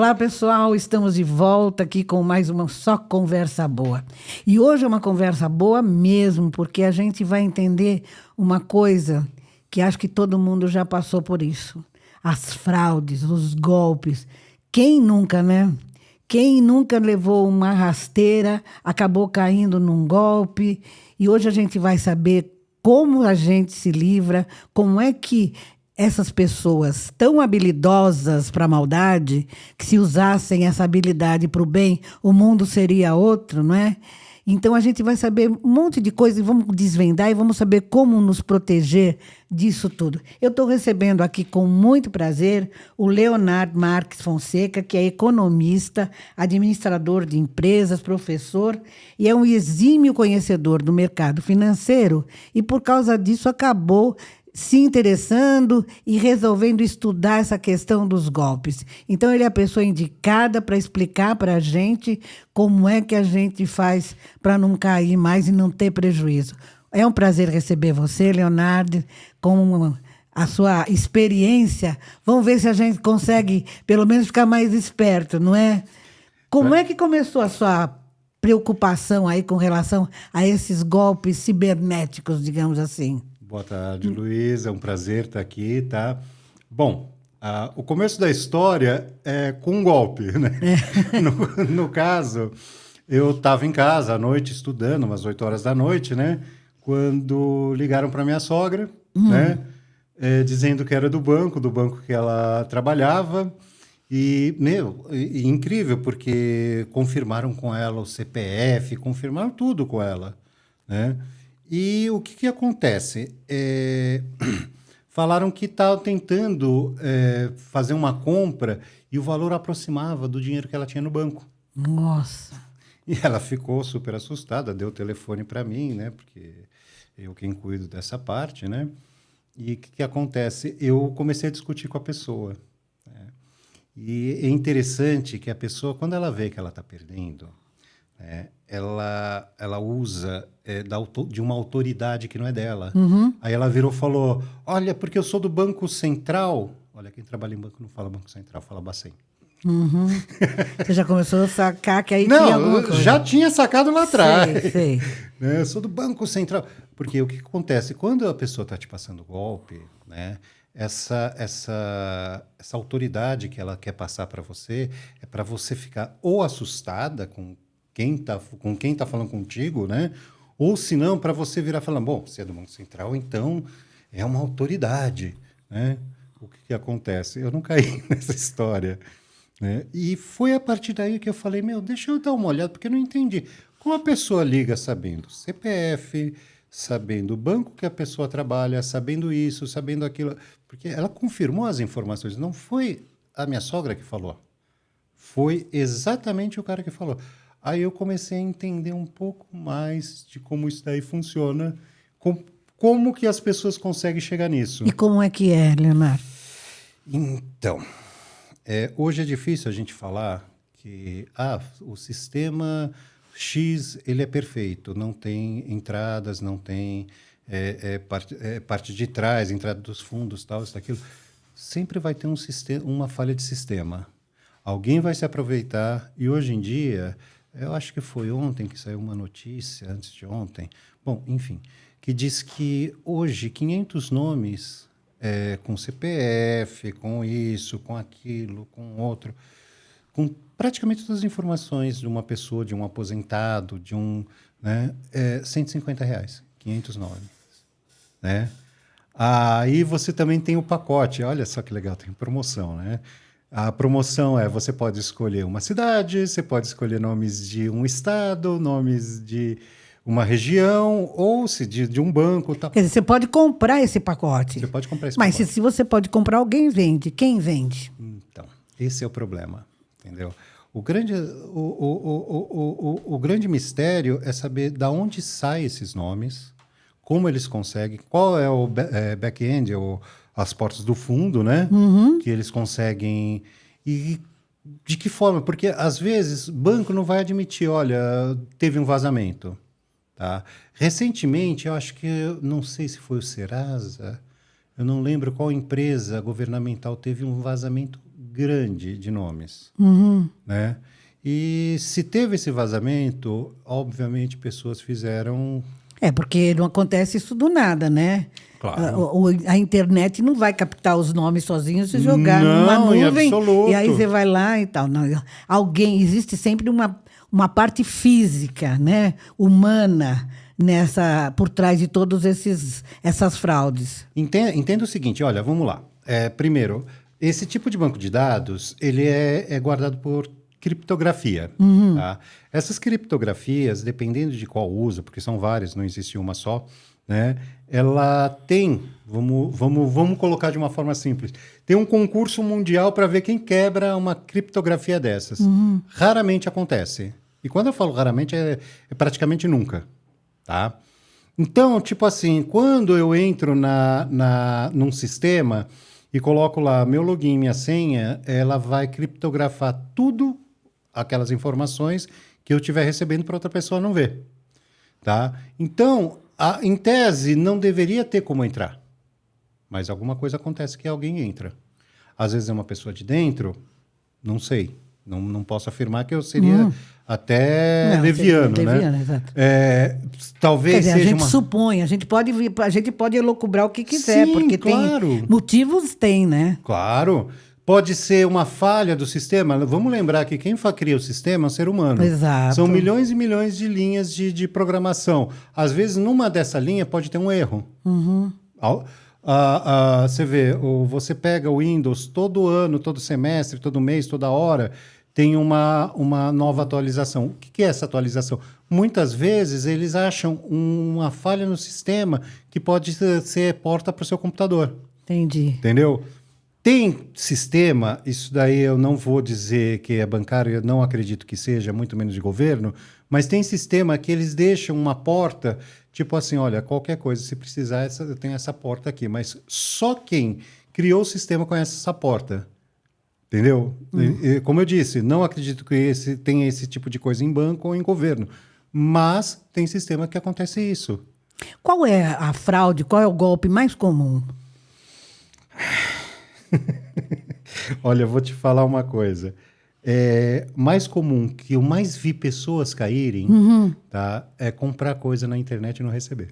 Olá, pessoal, estamos de volta aqui com mais uma Só Conversa Boa. E hoje é uma conversa boa mesmo, porque a gente vai entender uma coisa que acho que todo mundo já passou por isso. As fraudes, os golpes. Quem nunca, né? Quem nunca levou uma rasteira, acabou caindo num golpe. E hoje a gente vai saber como a gente se livra, como é que essas pessoas tão habilidosas para a maldade, que se usassem essa habilidade para o bem, o mundo seria outro, não é? Então a gente vai saber um monte de coisa e vamos desvendar e vamos saber como nos proteger disso tudo. Eu estou recebendo aqui com muito prazer o Leonardo Marques Fonseca, que é economista, administrador de empresas, professor e é um exímio conhecedor do mercado financeiro e por causa disso acabou se interessando e resolvendo estudar essa questão dos golpes. Então, ele é a pessoa indicada para explicar para a gente como é que a gente faz para não cair mais e não ter prejuízo. É um prazer receber você, Leonardo, com a sua experiência. Vamos ver se a gente consegue, pelo menos, ficar mais esperto, não é? Como é que começou a sua preocupação aí com relação a esses golpes cibernéticos, digamos assim? Boa tarde, Luiz. É um prazer estar aqui, tá? Bom, o começo da história é com um golpe, né? No caso, eu estava em casa à noite estudando, umas 8 horas da noite, né? Quando ligaram para minha sogra, né? Dizendo que era do banco que ela trabalhava. E, incrível, porque confirmaram com ela o CPF, confirmaram tudo com ela, né? E o que acontece? Falaram que estavam tentando fazer uma compra e o valor aproximava do dinheiro que ela tinha no banco. Nossa! E ela ficou super assustada, deu o telefone para mim, né? Porque eu quem cuido dessa parte, né? E o que acontece? Eu comecei a discutir com a pessoa. Né? E é interessante que a pessoa, quando ela vê que ela está perdendo, ela usa de uma autoridade que não é dela. Aí ela virou e falou, olha, porque eu sou do Banco Central. Olha, quem trabalha em banco não fala Banco Central, fala Bacen. Você já começou a sacar que aí não, tinha alguma coisa? Já tinha sacado lá atrás. Sei. Né? Eu sou do Banco Central. Porque o que acontece? Quando a pessoa está te passando golpe, né? Essa autoridade que ela quer passar para você é para você ficar ou assustada com quem está falando contigo, né? Ou se não, para você virar e falar, bom, você é do Banco Central, então é uma autoridade, né? O que acontece? Eu não caí nessa história, né? E foi a partir daí que eu falei, deixa eu dar uma olhada, porque eu não entendi. Como a pessoa liga sabendo CPF, sabendo o banco que a pessoa trabalha, sabendo isso, sabendo aquilo, porque ela confirmou as informações, não foi a minha sogra que falou, foi exatamente o cara que falou. Aí eu comecei a entender um pouco mais de como isso daí funciona, como que as pessoas conseguem chegar nisso. E como é que é, Leonardo? Então, hoje é difícil a gente falar que o sistema X ele é perfeito, não tem entradas, não tem parte de trás, entrada dos fundos, tal, isso, daquilo. Sempre vai ter uma falha de sistema. Alguém vai se aproveitar e hoje em dia... Eu acho que foi ontem que saiu uma notícia, antes de ontem, bom, enfim, que diz que hoje 500 nomes com CPF, com isso, com aquilo, com outro, com praticamente todas as informações de uma pessoa, de um aposentado, de um, né, R$ 150, 500 nomes, né? Aí você também tem o pacote, olha só que legal, tem promoção, né? A promoção você pode escolher uma cidade, você pode escolher nomes de um estado, nomes de uma região, ou de um banco. Tal. Quer dizer, você pode comprar esse pacote. Você pode comprar esse pacote. Mas se você pode comprar, alguém vende. Quem vende? Então, esse é o problema, entendeu? O grande mistério é saber de onde saem esses nomes, como eles conseguem, qual é o back-end, ou as portas do fundo, né? Que eles conseguem... E de que forma? Porque, às vezes, banco não vai admitir, olha, teve um vazamento. Tá? Recentemente, eu acho que, não sei se foi o Serasa, eu não lembro qual empresa governamental teve um vazamento grande de nomes, né? E se teve esse vazamento, obviamente pessoas fizeram... Porque não acontece isso do nada, né? Claro. A internet não vai captar os nomes sozinhos e jogar numa Não, em nuvem. absoluto. E aí você vai lá e tal. Não, existe sempre uma parte física, né? Humana, por trás de todas essas fraudes. Entenda o seguinte, olha, vamos lá. Primeiro, esse tipo de banco de dados, ele é guardado por criptografia. Tá? Essas criptografias, dependendo de qual uso, porque são várias, não existe uma só, né? Ela tem, vamos colocar de uma forma simples, tem um concurso mundial para ver quem quebra uma criptografia dessas. Raramente acontece. E quando eu falo raramente, é praticamente nunca. Tá? Então, tipo assim, quando eu entro num sistema e coloco lá meu login, minha senha, ela vai criptografar tudo aquelas informações que eu estiver recebendo para outra pessoa não ver. Tá? Então, em tese, não deveria ter como entrar. Mas alguma coisa acontece que alguém entra. Às vezes é uma pessoa de dentro, não sei. Não posso afirmar que eu seria até leviano, né? Leviano, exato. Talvez Quer dizer, seja a gente supõe, a gente pode elocubrar o que quiser, Sim, porque claro. tem motivos, tem, né? Claro. Pode ser uma falha do sistema. Vamos lembrar que quem cria o sistema é um ser humano. Exato. São milhões e milhões de linhas de programação. Às vezes, numa dessa linha pode ter um erro. Você vê, você pega o Windows todo ano, todo semestre, todo mês, toda hora, tem uma nova atualização. O que é essa atualização? Muitas vezes eles acham uma falha no sistema que pode ser porta para o seu computador. Entendi. Entendeu? Tem sistema, isso daí eu não vou dizer que é bancário, eu não acredito que seja, muito menos de governo, mas tem sistema que eles deixam uma porta, tipo assim, olha, qualquer coisa, se precisar, eu tenho essa porta aqui, mas só quem criou o sistema conhece essa porta. Entendeu? Como eu disse, não acredito que tenha esse tipo de coisa em banco ou em governo, mas tem sistema que acontece isso. Qual é a fraude, qual é o golpe mais comum? Olha, eu vou te falar uma coisa. É mais comum que eu mais vi pessoas caírem, tá? É comprar coisa na internet e não receber.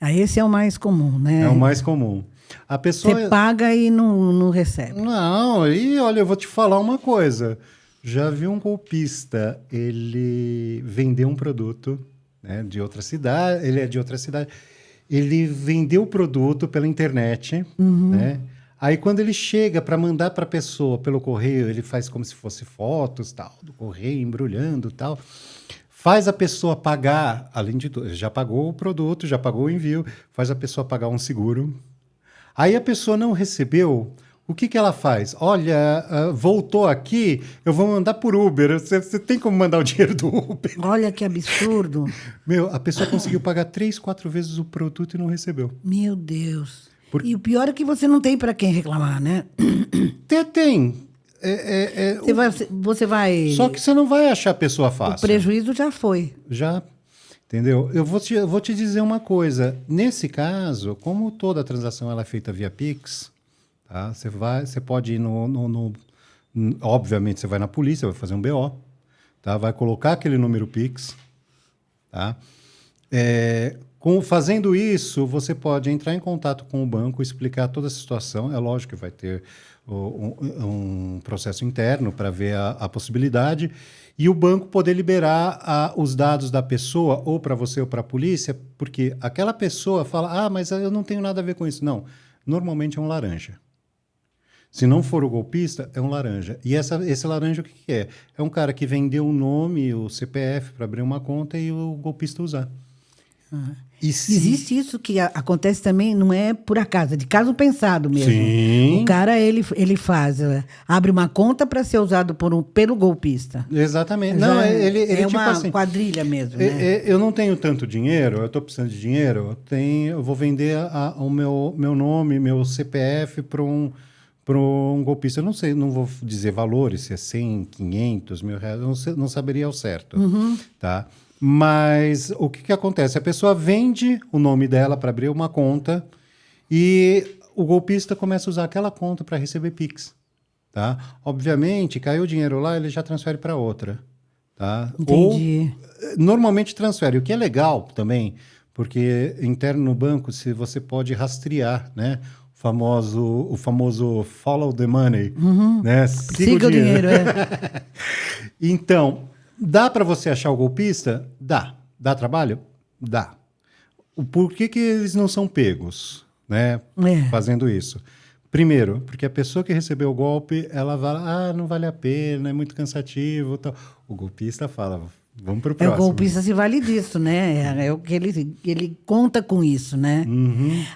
Esse é o mais comum, né? É o mais comum. A pessoa... Você paga e não recebe. Não, e olha, eu vou te falar uma coisa. Já vi um golpista, ele vendeu um produto, né, de outra cidade, ele é de outra cidade, ele vendeu o produto pela internet, né? Aí, quando ele chega para mandar para a pessoa pelo correio, ele faz como se fosse fotos, tal, do correio, embrulhando, tal. Faz a pessoa pagar, além de tudo, já pagou o produto, já pagou o envio, faz a pessoa pagar um seguro. Aí a pessoa não recebeu, o que ela faz? Olha, voltou aqui, eu vou mandar por Uber. Você tem como mandar o dinheiro do Uber? Olha que absurdo. A pessoa conseguiu pagar 3, 4 vezes o produto e não recebeu. Meu Deus. E o pior é que você não tem para quem reclamar, né? Tem. Você vai... Só que você não vai achar a pessoa fácil. O prejuízo já foi. Já, entendeu? Eu vou te dizer uma coisa. Nesse caso, como toda transação ela é feita via Pix, tá? Você pode ir obviamente, você vai na polícia, vai fazer um BO, tá? Vai colocar aquele número Pix, tá? Fazendo isso, você pode entrar em contato com o banco, explicar toda a situação. É lógico que vai ter um processo interno para ver a possibilidade, e o banco poder liberar os dados da pessoa, ou para você ou para a polícia, porque aquela pessoa fala, mas eu não tenho nada a ver com isso. Não, normalmente é um laranja. Se não for o golpista, é um laranja. E esse laranja o que é? É um cara que vendeu o nome, o CPF para abrir uma conta e o golpista usar. Existe isso que acontece também, não é por acaso, é de caso pensado mesmo. Sim. O cara, ele abre uma conta para ser usado pelo golpista. Exatamente. Não, ele tipo uma assim, quadrilha mesmo, né? Eu não tenho tanto dinheiro, eu estou precisando de dinheiro, eu vou vender o meu nome, meu CPF para um golpista. Eu não sei, não vou dizer valores, se é 100, 500, R$1.000, eu não saberia ao certo. Tá? Mas o que acontece? A pessoa vende o nome dela para abrir uma conta e o golpista começa a usar aquela conta para receber Pix. tá? Obviamente, caiu o dinheiro lá, ele já transfere para outra, tá? Entendi. Ou normalmente transfere, o que é legal também, porque interno no banco você pode rastrear, né? O famoso follow the money, né? Siga o dinheiro, é. Então, dá para você achar o golpista? Dá. Dá trabalho? Dá. Por que eles não são pegos, né? É. Fazendo isso? Primeiro, porque a pessoa que recebeu o golpe, ela fala, não vale a pena, é muito cansativo, tal. O golpista fala, vamos para o O próximo. golpista se vale disso, né? É o que ele conta com isso, né?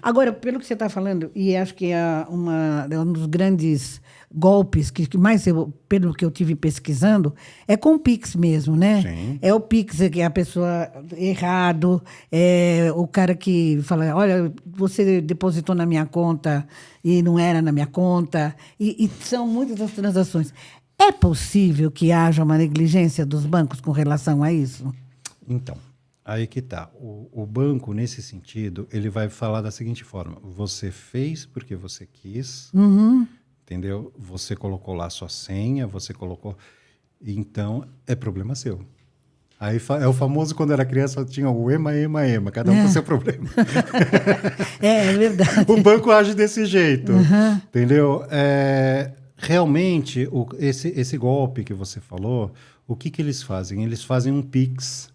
Agora, pelo que você está falando, e acho que é um dos grandes golpes que mais, pelo que eu tive pesquisando, é com o Pix mesmo, né? Sim. É o Pix que é a pessoa errado, é o cara que fala, olha, você depositou na minha conta e não era na minha conta, e são muitas as transações. É possível que haja uma negligência dos bancos com relação a isso? Então, aí que tá. O banco, nesse sentido, ele vai falar da seguinte forma: você fez porque você quis, entendeu? Você colocou lá sua senha, você colocou. Então, é problema seu. Aí é o famoso, quando era criança, tinha o ema, ema, ema, cada um com seu problema. É verdade. O banco age desse jeito, entendeu? Realmente, esse golpe que você falou, o que eles fazem? Eles fazem um Pix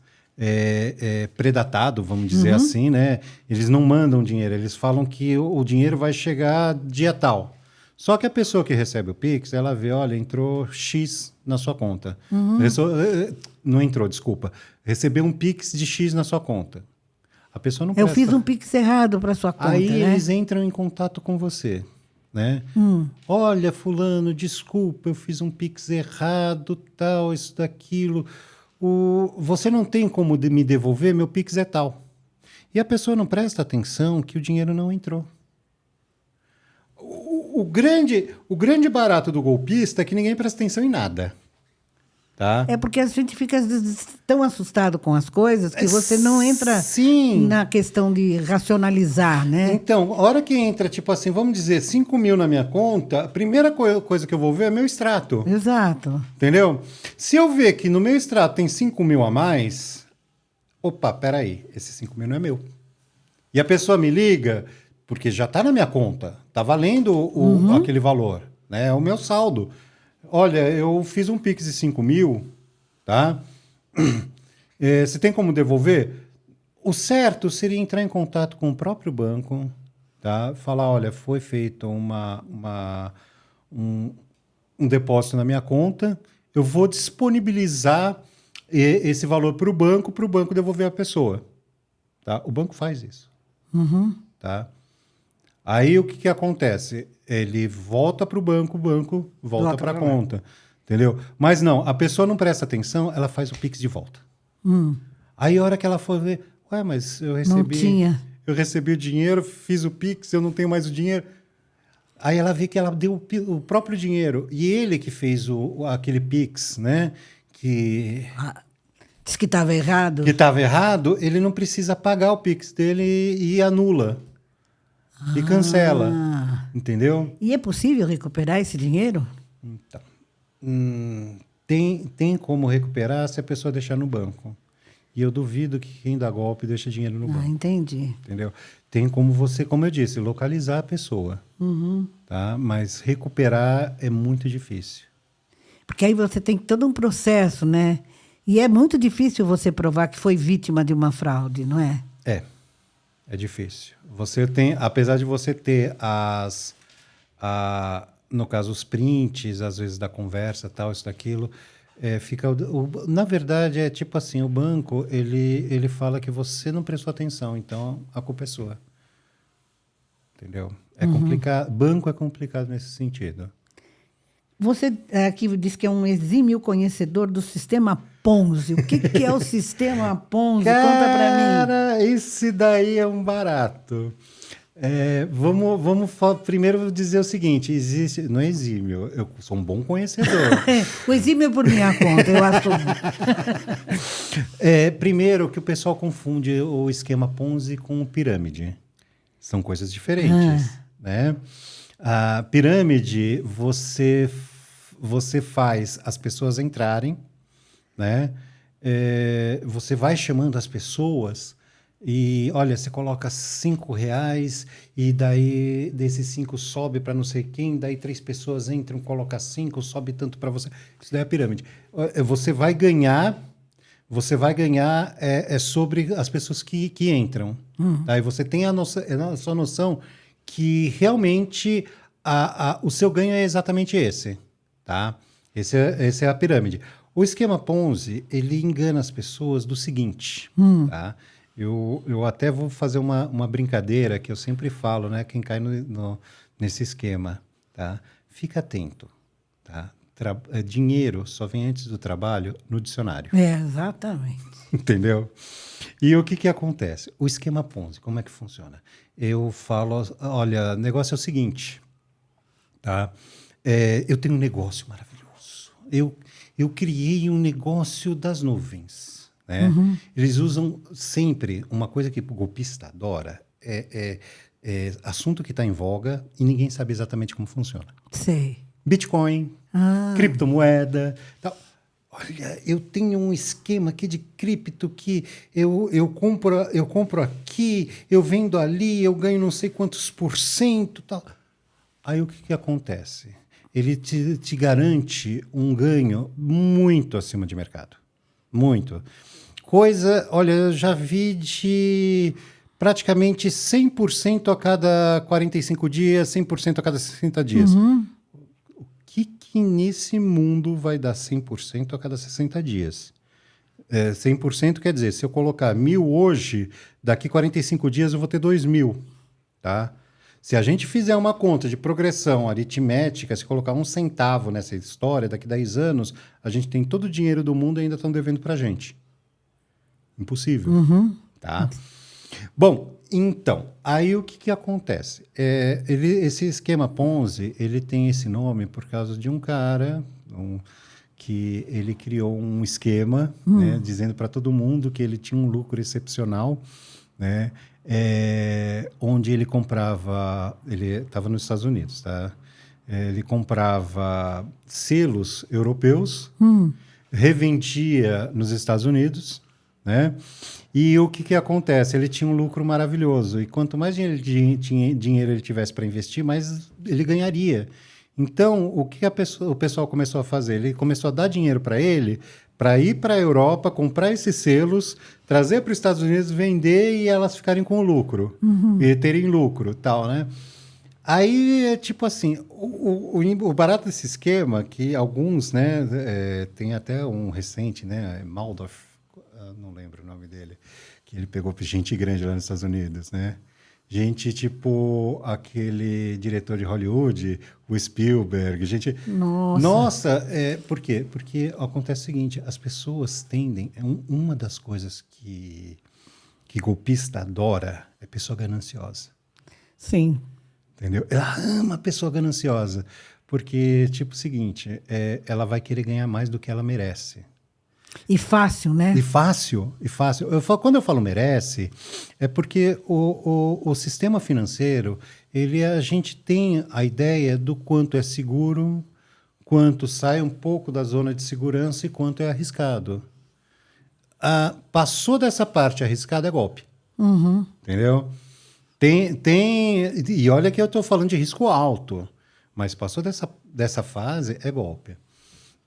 predatado, vamos dizer assim, né? Eles não mandam dinheiro, eles falam que o dinheiro vai chegar dia tal. Só que a pessoa que recebe o Pix, ela vê, olha, entrou X na sua conta. Não entrou, desculpa. Recebeu um Pix de X na sua conta. A pessoa não Eu presta... fiz um Pix errado para sua conta, Aí né? eles entram em contato com você, né? Olha, fulano, desculpa, eu fiz um Pix errado, tal, isso, daquilo. Você não tem como me devolver, meu Pix é tal. E a pessoa não presta atenção que o dinheiro não entrou. O grande barato do golpista é que ninguém presta atenção em nada. Tá? É porque a gente fica às vezes, tão assustado com as coisas que você não entra na questão de racionalizar, né? Então, a hora que entra, tipo assim, vamos dizer, 5 mil na minha conta, a primeira coisa que eu vou ver é meu extrato. Exato. Entendeu? Se eu ver que no meu extrato tem 5 mil a mais, opa, peraí, esse 5 mil não é meu. E a pessoa me liga, porque já está na minha conta, está valendo aquele valor, né? É o meu saldo. Olha, eu fiz um Pix de 5 mil, tá? Você tem como devolver? O certo seria entrar em contato com o próprio banco, tá? Falar, olha, foi feito um depósito na minha conta, eu vou disponibilizar esse valor para o banco devolver a pessoa. Tá? O banco faz isso. Tá? Aí o que acontece? Ele volta para o banco volta para a conta. Entendeu? Mas não, a pessoa não presta atenção, ela faz o Pix de volta. Aí a hora que ela for ver, ué, mas eu recebi o dinheiro, fiz o Pix, eu não tenho mais o dinheiro. Aí ela vê que ela deu o próprio dinheiro. E ele que fez aquele Pix, né? Diz que estava errado. Que estava errado, ele não precisa pagar o Pix dele e anula. E cancela. Entendeu? E é possível recuperar esse dinheiro? Então, tem como recuperar se a pessoa deixar no banco. E eu duvido que quem dá golpe deixa dinheiro no banco. Entendi. Entendeu? Tem como você, como eu disse, localizar a pessoa. Tá? Mas recuperar é muito difícil. Porque aí você tem todo um processo, né? E é muito difícil você provar que foi vítima de uma fraude, não é? É difícil. Você tem, apesar de você ter no caso, os prints, às vezes, da conversa, tal, isso, daquilo, na verdade, é tipo assim, o banco, ele fala que você não prestou atenção, então a culpa é sua. Entendeu? É complicado. Banco é complicado nesse sentido. Você aqui disse que é um exímio conhecedor do sistema Ponzi. O que é o sistema Ponzi? Conta para mim. Cara, esse daí é um barato. Vamos primeiro dizer o seguinte: não é exímio, eu sou um bom conhecedor. O exímio é por minha conta, eu acho. Primeiro que o pessoal confunde o esquema Ponzi com pirâmide. São coisas diferentes, né? A pirâmide, você você faz as pessoas entrarem, né? Você vai chamando as pessoas e, olha, você coloca R$ 5 e daí desses 5 sobe para não sei quem, daí 3 pessoas entram, coloca 5, sobe tanto para você. Isso daí é a pirâmide. Você vai ganhar sobre as pessoas que entram. Tá? E você tem a sua noção que realmente o seu ganho é exatamente esse. Tá? Esse é a pirâmide. O esquema Ponzi, ele engana as pessoas do seguinte. Tá? Eu até vou fazer uma brincadeira que eu sempre falo, né? Quem cai nesse esquema. Tá? Fica atento. Tá? Dinheiro só vem antes do trabalho no dicionário. Exatamente. Entendeu? E o que acontece? O esquema Ponzi, como é que funciona? Eu falo, olha, o negócio é o seguinte, tá? Eu tenho um negócio maravilhoso. Eu criei um negócio das nuvens, né? Eles usam sempre uma coisa que o golpista adora, assunto que está em voga e ninguém sabe exatamente como funciona. Sei. Bitcoin, criptomoeda, tal. Olha, eu tenho um esquema aqui de cripto que eu compro aqui, eu vendo ali, eu ganho não sei quantos %, tal. Aí o que acontece? Ele te garante um ganho muito acima de mercado. Muito. Olha, eu já vi de praticamente 100% a cada 45 dias, 100% a cada 60 dias. Que nesse mundo vai dar 100% a cada 60 dias? 100% quer dizer, se eu colocar 1.000 hoje, daqui 45 dias eu vou ter 2.000, tá? Se a gente fizer uma conta de progressão aritmética, se colocar 1 centavo nessa história, daqui 10 anos, a gente tem todo o dinheiro do mundo e ainda estão devendo pra gente. Impossível, tá? Bom, então, aí o que acontece? Esse esquema Ponzi, ele tem esse nome por causa de um cara que ele criou um esquema, né, dizendo para todo mundo que ele tinha um lucro excepcional, né, onde ele comprava, ele estava nos Estados Unidos, tá? Ele comprava selos europeus, revendia nos Estados Unidos, né? E o que acontece? Ele tinha um lucro maravilhoso. E quanto mais dinheiro ele tivesse para investir, mais ele ganharia. Então, o que o pessoal começou a fazer? Ele começou a dar dinheiro para ele, para ir para a Europa, comprar esses selos, trazer para os Estados Unidos, vender e elas ficarem com lucro. E terem lucro, tal, né? Aí, tipo assim, o barato desse esquema, que alguns, né, tem até um recente, né, Madoff, não lembro o nome dele, que ele pegou gente grande lá nos Estados Unidos, né? Gente tipo aquele diretor de Hollywood, o Spielberg, gente... Nossa, por quê? Porque acontece o seguinte, as pessoas tendem... Uma das coisas que golpista adora é pessoa gananciosa. Sim. Entendeu? Ela ama a pessoa gananciosa, porque, tipo o seguinte, ela vai querer ganhar mais do que ela merece. E fácil, né? E fácil. Quando eu falo merece, é porque o sistema financeiro, a gente tem a ideia do quanto é seguro, quanto sai um pouco da zona de segurança e quanto é arriscado. Passou dessa parte arriscada é golpe. Entendeu? E olha que eu estou falando de risco alto, mas passou dessa fase é golpe.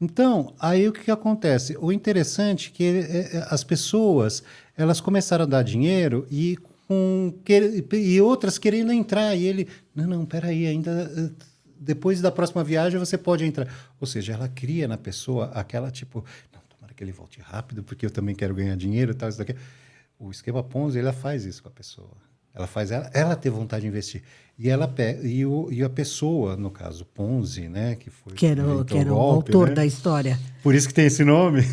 Então, aí o que acontece? O interessante é que as pessoas elas começaram a dar dinheiro e outras querendo entrar. E ele, não, peraí, ainda depois da próxima viagem você pode entrar. Ou seja, ela cria na pessoa aquela tipo, não, tomara que ele volte rápido, porque eu também quero ganhar dinheiro e tal, isso daqui. O esquema Ponzi, ela faz isso com a pessoa. Ela faz ela ter vontade de investir. E a pessoa, no caso, Ponzi, né? Que era o golpe, autor, né? da história. Por isso que tem esse nome.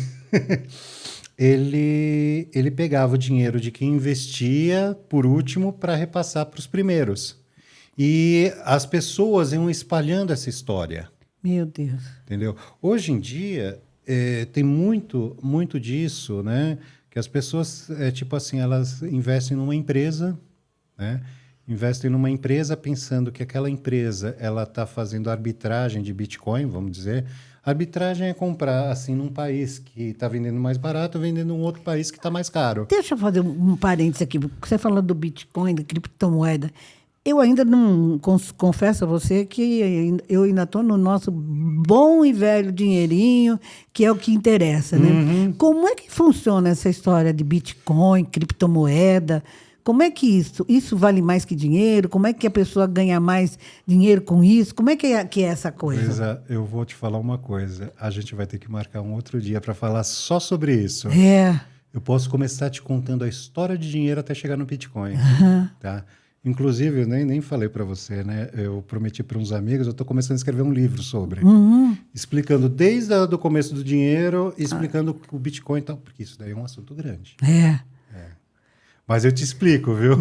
Ele pegava o dinheiro de quem investia, por último, para repassar para os primeiros. E as pessoas iam espalhando essa história. Meu Deus. Entendeu? Hoje em dia, tem muito disso, né? Que as pessoas, tipo assim, elas investem numa empresa, né? investem numa empresa pensando que aquela empresa ela está fazendo arbitragem de Bitcoin, vamos dizer. Arbitragem é comprar assim num país que está vendendo mais barato, vendendo em um outro país que está mais caro. Deixa eu fazer um parênteses aqui. Você falou do Bitcoin, da criptomoeda. Eu ainda não confesso a você que eu ainda estou no nosso bom e velho dinheirinho, que é o que interessa, né? Uhum. Como é que funciona essa história de Bitcoin, criptomoeda? Como é que isso vale mais que dinheiro? Como é que a pessoa ganha mais dinheiro com isso? Como é que é essa coisa? Luísa, eu vou te falar uma coisa. A gente vai ter que marcar um outro dia para falar só sobre isso. É. Eu posso começar te contando a história de dinheiro até chegar no Bitcoin, tá? Inclusive, eu nem falei para você, né? Eu prometi para uns amigos, eu estou começando a escrever um livro sobre, explicando desde o começo do dinheiro, explicando o Bitcoin e tal, porque isso daí é um assunto grande. É. Mas eu te explico, viu?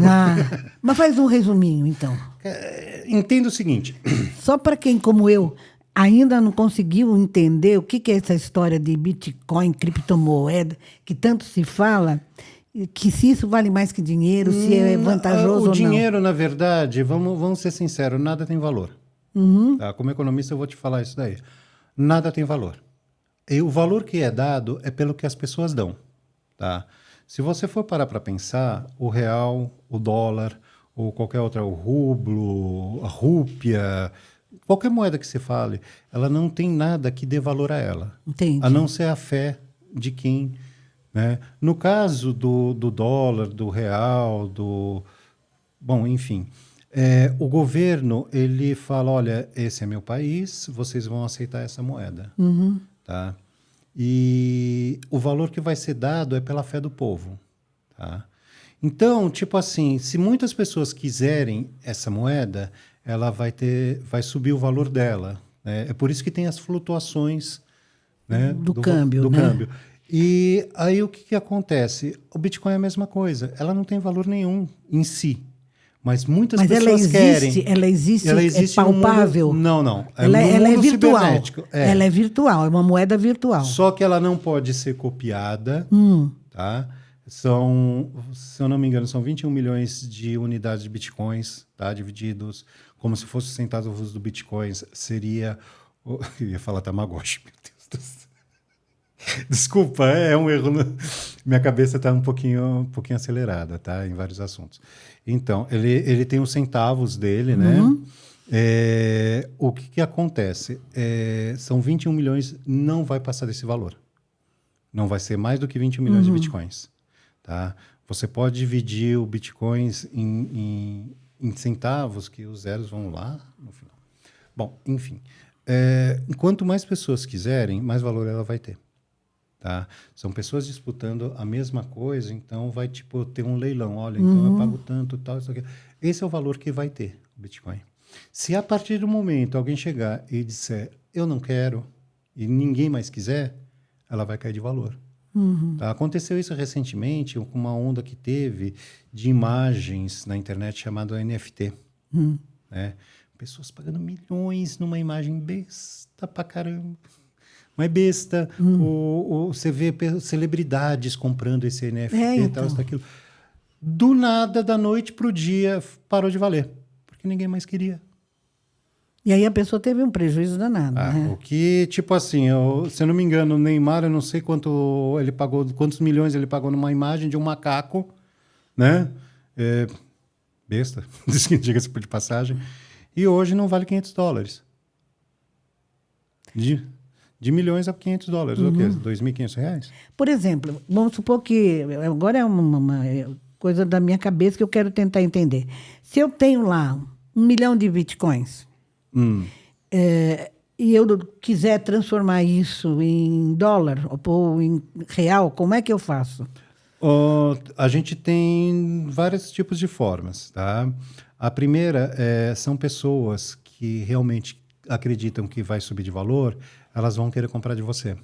Mas faz um resuminho, então. Entenda o seguinte. Só para quem, como eu, ainda não conseguiu entender o que é essa história de Bitcoin, criptomoeda, que tanto se fala, que se isso vale mais que dinheiro, se é vantajoso ou não. O dinheiro, na verdade, vamos ser sinceros, nada tem valor. Tá? Como economista, eu vou te falar isso daí. Nada tem valor. E o valor que é dado é pelo que as pessoas dão. Tá? Se você for parar para pensar, o real, o dólar, ou qualquer outra, o rublo, a rúpia, qualquer moeda que você fale, ela não tem nada que dê valor a ela. Entendi. A não ser a fé de quem... Né? No caso do dólar, do real, bom, enfim, o governo ele fala, olha, esse é meu país, vocês vão aceitar essa moeda, tá? E o valor que vai ser dado é pela fé do povo, tá? Então, tipo assim, se muitas pessoas quiserem essa moeda, ela vai subir o valor dela, né? É por isso que tem as flutuações, né? do câmbio, né? câmbio. E aí o que acontece? O Bitcoin é a mesma coisa. Ela não tem valor nenhum em si. Mas muitas pessoas querem. Ela existe, é palpável? Não. Ela é virtual. Cibernético. Ela é virtual, é uma moeda virtual. Só que ela não pode ser copiada. Tá? Se eu não me engano, são 21 milhões de unidades de Bitcoins, tá? Divididos como se fosse os centavos do Bitcoins. Seria... Eu ia falar Tamagotchi, meu Deus do céu. Desculpa, é um erro. Minha cabeça está um pouquinho acelerada, tá? Em vários assuntos. Então, ele tem os centavos dele, né? O que acontece? São 21 milhões, não vai passar desse valor. Não vai ser mais do que 21 milhões de bitcoins, tá? Você pode dividir o bitcoins em centavos, que os zeros vão lá no final. Bom, enfim. Quanto mais pessoas quiserem, mais valor ela vai ter. Tá? São pessoas disputando a mesma coisa, então vai ter um leilão. Olha, então eu pago tanto, tal, isso aqui. Esse é o valor que vai ter o Bitcoin. Se a partir do momento alguém chegar e disser eu não quero e ninguém mais quiser, ela vai cair de valor. Tá? Aconteceu isso recentemente com uma onda que teve de imagens na internet chamada NFT. Né? Pessoas pagando milhões numa imagem besta pra caramba. Mas besta, você vê celebridades comprando esse NFT e tal, isso, aquilo. Do nada, da noite para o dia, parou de valer, porque ninguém mais queria. E aí a pessoa teve um prejuízo danado, né? O que, tipo assim, se eu não me engano, o Neymar, eu não sei quantos milhões ele pagou numa imagem de um macaco, né? Besta, diga-se por de passagem. E hoje não vale $500. De milhões a $500, o quê? R$2.500? Por exemplo, vamos supor que... Agora é uma coisa da minha cabeça que eu quero tentar entender. Se eu tenho lá 1 milhão de bitcoins e eu quiser transformar isso em dólar ou em real, como é que eu faço? A gente tem vários tipos de formas, tá? A primeira são pessoas que realmente acreditam que vai subir de valor, elas vão querer comprar de você,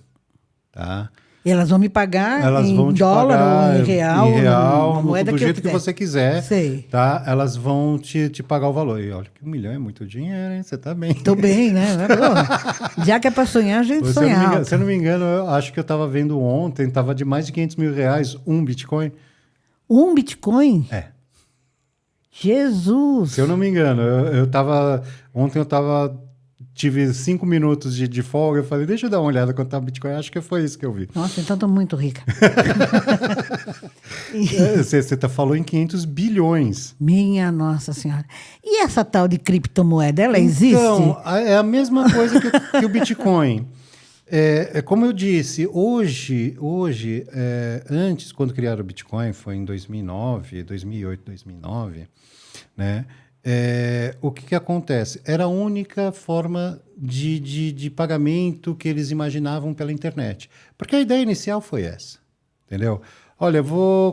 tá? E elas vão me pagar em dólar ou em real, uma moeda do que jeito eu que você quiser, sei. Tá? Elas vão te pagar o valor. E olha que 1 milhão é muito dinheiro, hein? Você tá bem. Tô bem, né? Já que é para sonhar, a gente sonha alto. Se eu não me engano, eu acho que eu estava vendo ontem, estava de mais de R$500 mil um Bitcoin. Um Bitcoin? Jesus! Se eu não me engano, ontem eu tive 5 minutos de folga, eu falei, deixa eu dar uma olhada quanto tá o Bitcoin, acho que foi isso que eu vi. Nossa, então estou muito rica. Você falou em 500 bilhões. Minha Nossa Senhora. E essa tal de criptomoeda, ela existe? Então, é a mesma coisa que o Bitcoin. Como eu disse, hoje antes, quando criaram o Bitcoin, foi em 2008, 2009, né? O que acontece? Era a única forma de pagamento que eles imaginavam pela internet. Porque a ideia inicial foi essa, entendeu? Olha,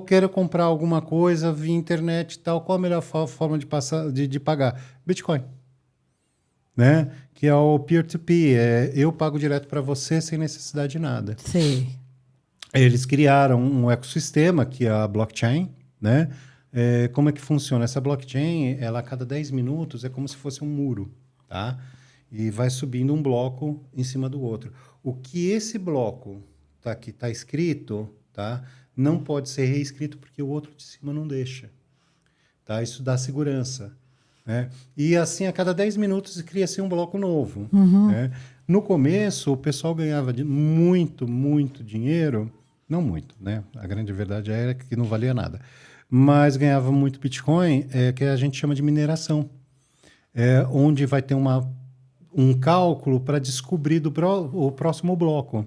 quero comprar alguma coisa via internet e tal, qual a melhor forma de pagar? Bitcoin. Né? Que é o peer-to-peer, eu pago direto para você sem necessidade de nada. Sei. Eles criaram um ecossistema, que é a blockchain, né? Como é que funciona? Essa blockchain, ela a cada 10 minutos é como se fosse um muro, tá? E vai subindo um bloco em cima do outro. O que esse bloco que está escrito, tá? Não pode ser reescrito porque o outro de cima não deixa, tá? Isso dá segurança. Né? E assim, a cada 10 minutos cria-se um bloco novo. Né? No começo, o pessoal ganhava muito, muito dinheiro. Não muito, né? A grande verdade era que não valia nada. Mas ganhava muito Bitcoin, que a gente chama de mineração. Onde vai ter um cálculo para descobrir o próximo bloco.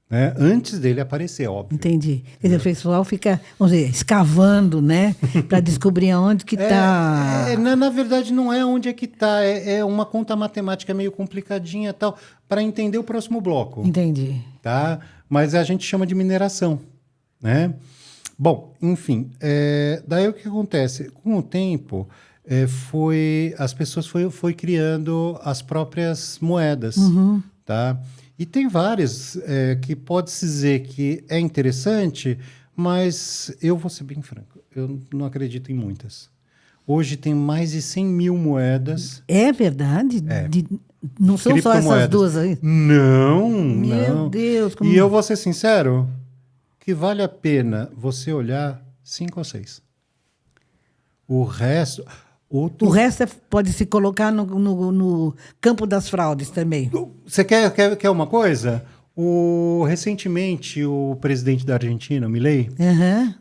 Né? Antes dele aparecer, óbvio. Entendi. Quer dizer, o pessoal fica, vamos dizer, escavando, né? Para descobrir aonde que está. Na verdade, não é onde é que está. É uma conta matemática meio complicadinha tal, para entender o próximo bloco. Entendi. Tá? Mas a gente chama de mineração. Né? Bom, enfim. Daí o que acontece? Com o tempo, as pessoas foi criando as próprias moedas. Tá? E tem várias que pode-se dizer que é interessante, mas eu vou ser bem franco, eu não acredito em muitas. Hoje tem mais de 100 mil moedas. É verdade? Não são só essas duas aí? Não, Meu Deus. E eu vou ser sincero, que vale a pena você olhar 5 ou 6. O resto... O resto pode se colocar no campo das fraudes também. Você quer uma coisa? Recentemente, o presidente da Argentina, Milei,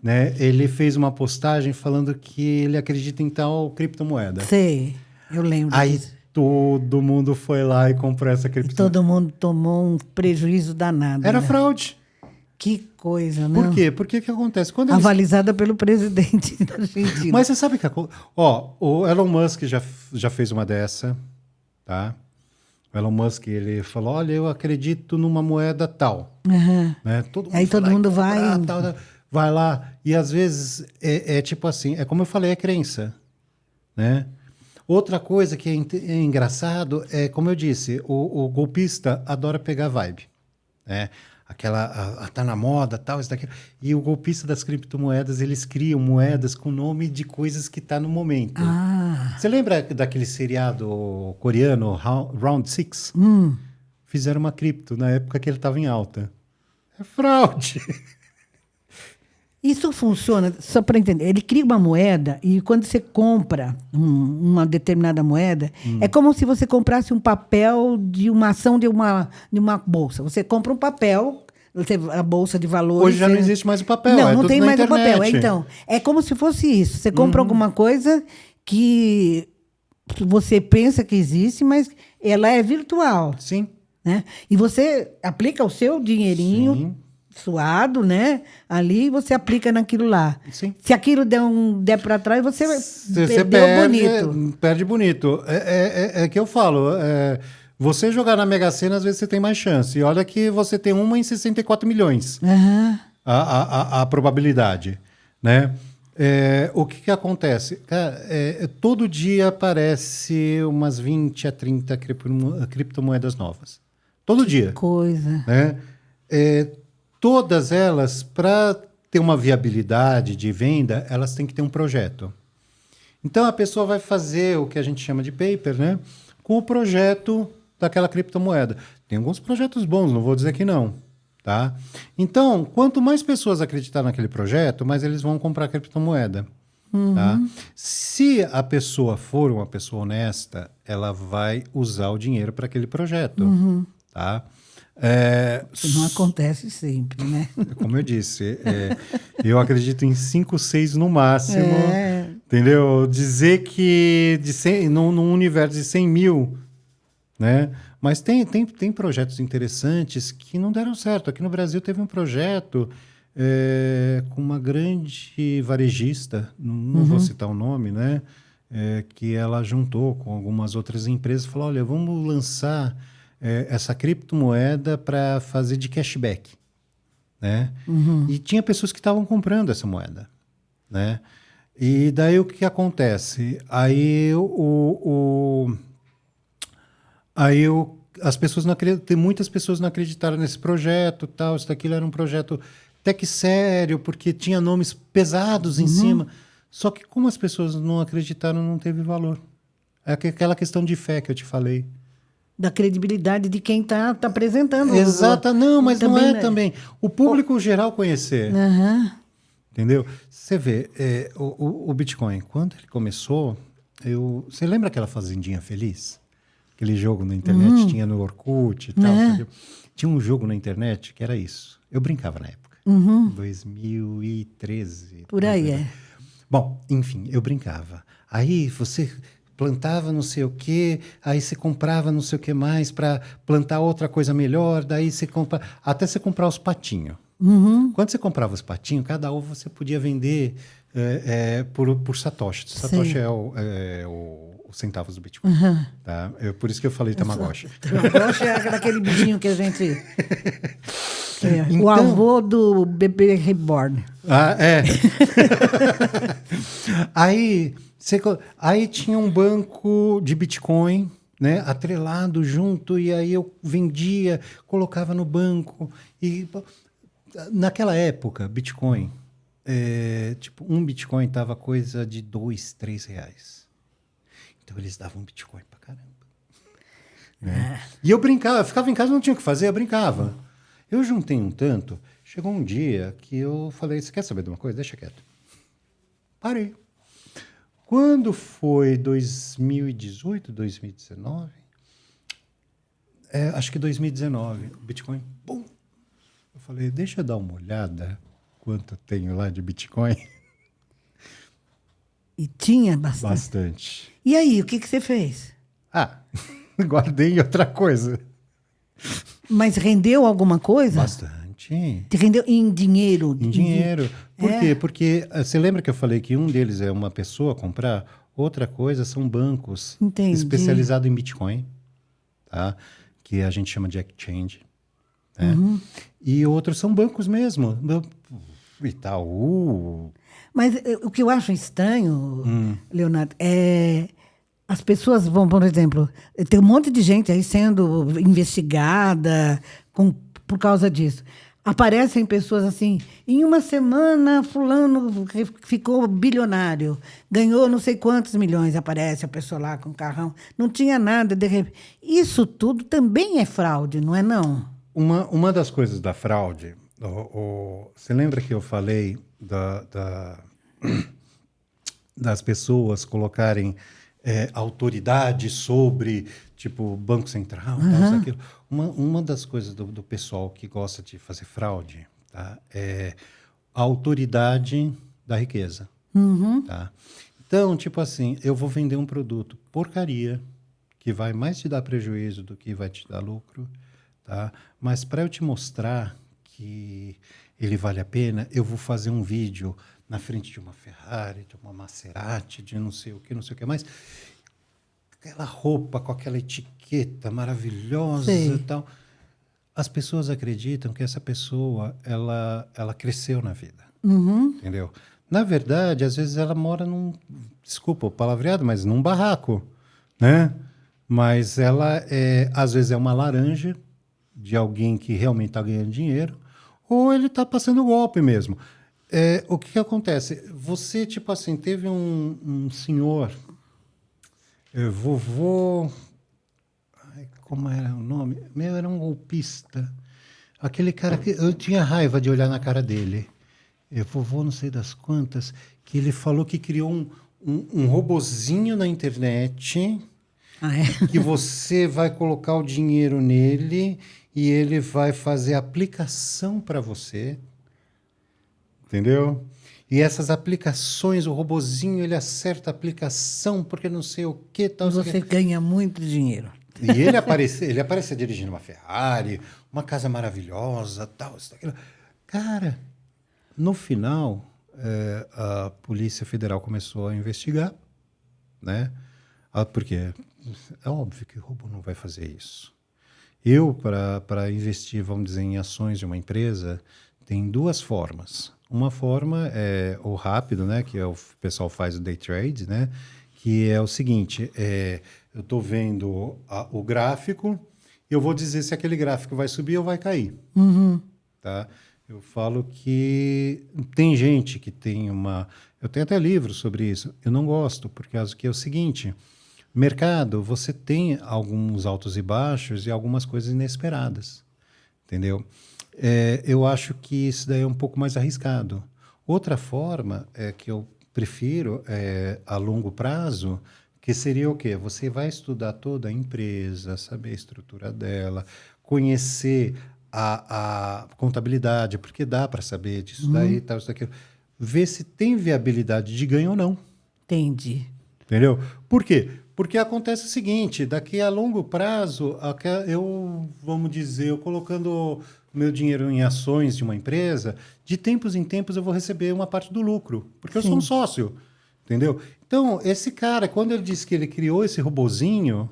né, ele fez uma postagem falando que ele acredita em tal criptomoeda. Sei, eu lembro disso. Todo mundo foi lá e comprou essa criptomoeda. Todo mundo tomou um prejuízo danado. Era né? fraude. Que coisa, né? Por quê? Porque o que acontece? Avalizada pelo presidente da Argentina. Mas você sabe que... o Elon Musk já fez uma dessa, tá? O Elon Musk, ele falou, olha, eu acredito numa moeda tal. Né? Aí todo mundo vai... Vai lá. E às vezes é tipo assim, como eu falei, é crença. Né? Outra coisa que é engraçado é, como eu disse, o golpista adora pegar vibe. Né? Tá na moda, tal, isso daquilo. E o golpista das criptomoedas, eles criam moedas com nome de coisas que tá no momento. Você lembra daquele seriado coreano, Round 6? Fizeram uma cripto na época que ele estava em alta. É fraude. Isso funciona, só para entender, ele cria uma moeda e quando você compra uma determinada moeda, é como se você comprasse um papel de uma ação de uma bolsa. Você compra um papel, a bolsa de valores... Hoje já não existe mais o papel, não tudo tem na mais internet. o papel. Então, é como se fosse isso. Você compra alguma coisa que você pensa que existe, mas ela é virtual. Sim. Né? E você aplica o seu dinheirinho... Sim. Suado, né? Ali você aplica naquilo lá. Sim. Se aquilo der para trás, você perde bonito. É que eu falo. Você jogar na Mega Sena, às vezes você tem mais chance. E olha que você tem 1 em 64 milhões. A probabilidade. Né? O que acontece? Todo dia aparece umas 20 a 30 criptomoedas novas. Todo dia. Coisa. Né? Todas elas, para ter uma viabilidade de venda, elas têm que ter um projeto. Então, a pessoa vai fazer o que a gente chama de paper, né? Com o projeto daquela criptomoeda. Tem alguns projetos bons, não vou dizer que não. Tá? Então, quanto mais pessoas acreditar naquele projeto, mais eles vão comprar a criptomoeda. Tá? Se a pessoa for uma pessoa honesta, ela vai usar o dinheiro para aquele projeto. Tá? Isso não acontece sempre, né? Como eu disse, eu acredito em 5, 6 no máximo. É. Entendeu? Dizer que num universo de 100 mil, né? Mas tem projetos interessantes que não deram certo. Aqui no Brasil teve um projeto com uma grande varejista, não vou citar o nome, né? Que ela juntou com algumas outras empresas e falou, olha, vamos lançar essa criptomoeda para fazer de cashback, né? E tinha pessoas que estavam comprando essa moeda, né? E daí o que acontece? As pessoas não acreditam, muitas pessoas não acreditaram nesse projeto, tal, isso daquilo era um projeto até que sério, porque tinha nomes pesados em cima. Só que como as pessoas não acreditaram, não teve valor. É aquela questão de fé que eu te falei. Da credibilidade de quem está apresentando. Exata, não, mas também, não é né? também. O público geral conhecer. Entendeu? Você vê, o Bitcoin, quando ele começou, você lembra aquela Fazendinha Feliz? Aquele jogo na internet, tinha no Orkut e tal. Tinha um jogo na internet que era isso. Eu brincava na época. 2013. Por aí, Bom, enfim, eu brincava. Aí você plantava não sei o quê, aí você comprava não sei o que mais para plantar outra coisa melhor, daí você compra... Até você comprar os patinhos. Quando você comprava os patinhos, cada ovo você podia vender por Satoshi. Satoshi é os centavos do Bitcoin. Tá? Por isso que eu falei Tamagotchi. Tamagotchi é aquele bichinho que a gente... Então, o avô do bebê reborn. Aí tinha um banco de Bitcoin, né, atrelado junto, e aí eu vendia, colocava no banco. E naquela época, Bitcoin, tipo, um Bitcoin estava coisa de R$2, R$3. Então eles davam Bitcoin pra caramba. Né? E eu brincava, eu ficava em casa, não tinha o que fazer, eu brincava. Eu juntei um tanto, chegou um dia que eu falei, você quer saber de uma coisa? Deixa quieto. Parei. Quando foi 2018, 2019? Acho que 2019, o Bitcoin, bum! Eu falei, deixa eu dar uma olhada quanto eu tenho lá de Bitcoin. E tinha bastante. Bastante. E aí, o que você fez? Guardei outra coisa. Mas rendeu alguma coisa? Bastante. Te rendeu em dinheiro? Em dinheiro. Por quê? Porque você lembra que eu falei que um deles é uma pessoa comprar, outra coisa são bancos especializados em Bitcoin, tá? Que a gente chama de exchange. Né? E outros são bancos mesmo. Itaú. Mas o que eu acho estranho, Leonardo, as pessoas vão, por exemplo, tem um monte de gente aí sendo investigada por causa disso. Aparecem pessoas assim, em uma semana fulano ficou bilionário, ganhou não sei quantos milhões, aparece a pessoa lá com o carrão, não tinha nada, de repente. Isso tudo também é fraude, não é não? Uma das coisas da fraude, você lembra que eu falei das pessoas colocarem autoridade sobre, tipo, Banco Central, tal, aquilo. Uma das coisas do pessoal que gosta de fazer fraude, tá, é a autoridade da riqueza. Tá? Então, tipo assim, eu vou vender um produto porcaria, que vai mais te dar prejuízo do que vai te dar lucro, tá? Mas para eu te mostrar que ele vale a pena, eu vou fazer um vídeo na frente de uma Ferrari, de uma Maserati, de não sei o que mais. Aquela roupa com aquela etiqueta maravilhosa e tal. As pessoas acreditam que essa pessoa, ela cresceu na vida. Entendeu? Na verdade, às vezes ela mora desculpa o palavreado, mas num barraco, né? Mas ela, às vezes, é uma laranja de alguém que realmente está ganhando dinheiro, ou ele está passando golpe mesmo. O que acontece? Você, tipo assim, teve um senhor, vovô... como era o nome? Era um golpista. Aquele cara que eu tinha raiva de olhar na cara dele. vovô não sei das quantas, que ele falou que criou um robozinho na internet Ah, é? que você vai colocar o dinheiro nele e ele vai fazer aplicação para você, entendeu? E essas aplicações, o robozinho, ele acerta a aplicação porque não sei o que, tal. E você ganha muito dinheiro. E ele aparece dirigindo uma Ferrari, uma casa maravilhosa, tal, isso, aquilo. Cara, no final, a Polícia Federal começou a investigar, né? Porque é óbvio que o robô não vai fazer isso. Eu, para investir, vamos dizer, em ações de uma empresa, tem duas formas. Uma forma é o rápido, né? Que o pessoal faz o day trade, né? Que é o seguinte, eu estou vendo o gráfico, eu vou dizer se aquele gráfico vai subir ou vai cair. Uhum. Tá? Eu falo que tem gente que tem uma... Eu tenho até livros sobre isso. Eu não gosto, porque é o seguinte... Mercado, você tem alguns altos e baixos e algumas coisas inesperadas, entendeu? Eu acho que isso daí é um pouco mais arriscado. Outra forma que eu prefiro a longo prazo, que seria o quê? Você vai estudar toda a empresa, saber a estrutura dela, conhecer a contabilidade, porque dá para saber disso daí, tal, isso daquilo. Ver se tem viabilidade de ganho ou não. Entendi. Entendeu? Por quê? Porque acontece o seguinte, daqui a longo prazo, vamos dizer, eu colocando meu dinheiro em ações de uma empresa, de tempos em tempos eu vou receber uma parte do lucro, porque eu sou um sócio, entendeu? Então, esse cara, quando ele disse que ele criou esse robozinho,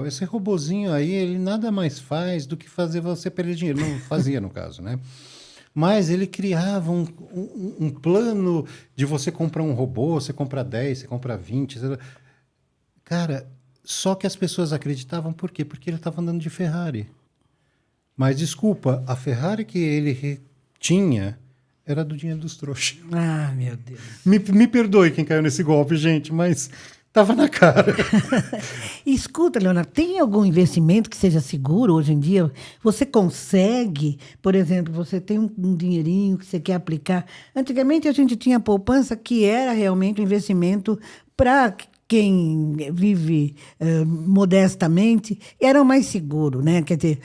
esse robozinho aí, ele nada mais faz do que fazer você perder dinheiro. Não fazia, no caso, né? Mas ele criava um plano de você comprar um robô, você compra 10, você compra 20. Cara, só que as pessoas acreditavam por quê? Porque ele estava andando de Ferrari. Mas, desculpa, a Ferrari que ele tinha era do dinheiro dos trouxas. Ah, meu Deus. Me perdoe quem caiu nesse golpe, gente, mas estava na cara. Escuta, Leonardo, tem algum investimento que seja seguro hoje em dia? Você consegue, por exemplo, você tem um dinheirinho que você quer aplicar. Antigamente a gente tinha poupança que era realmente um investimento para quem vive modestamente, era o mais seguro, né? Quer dizer,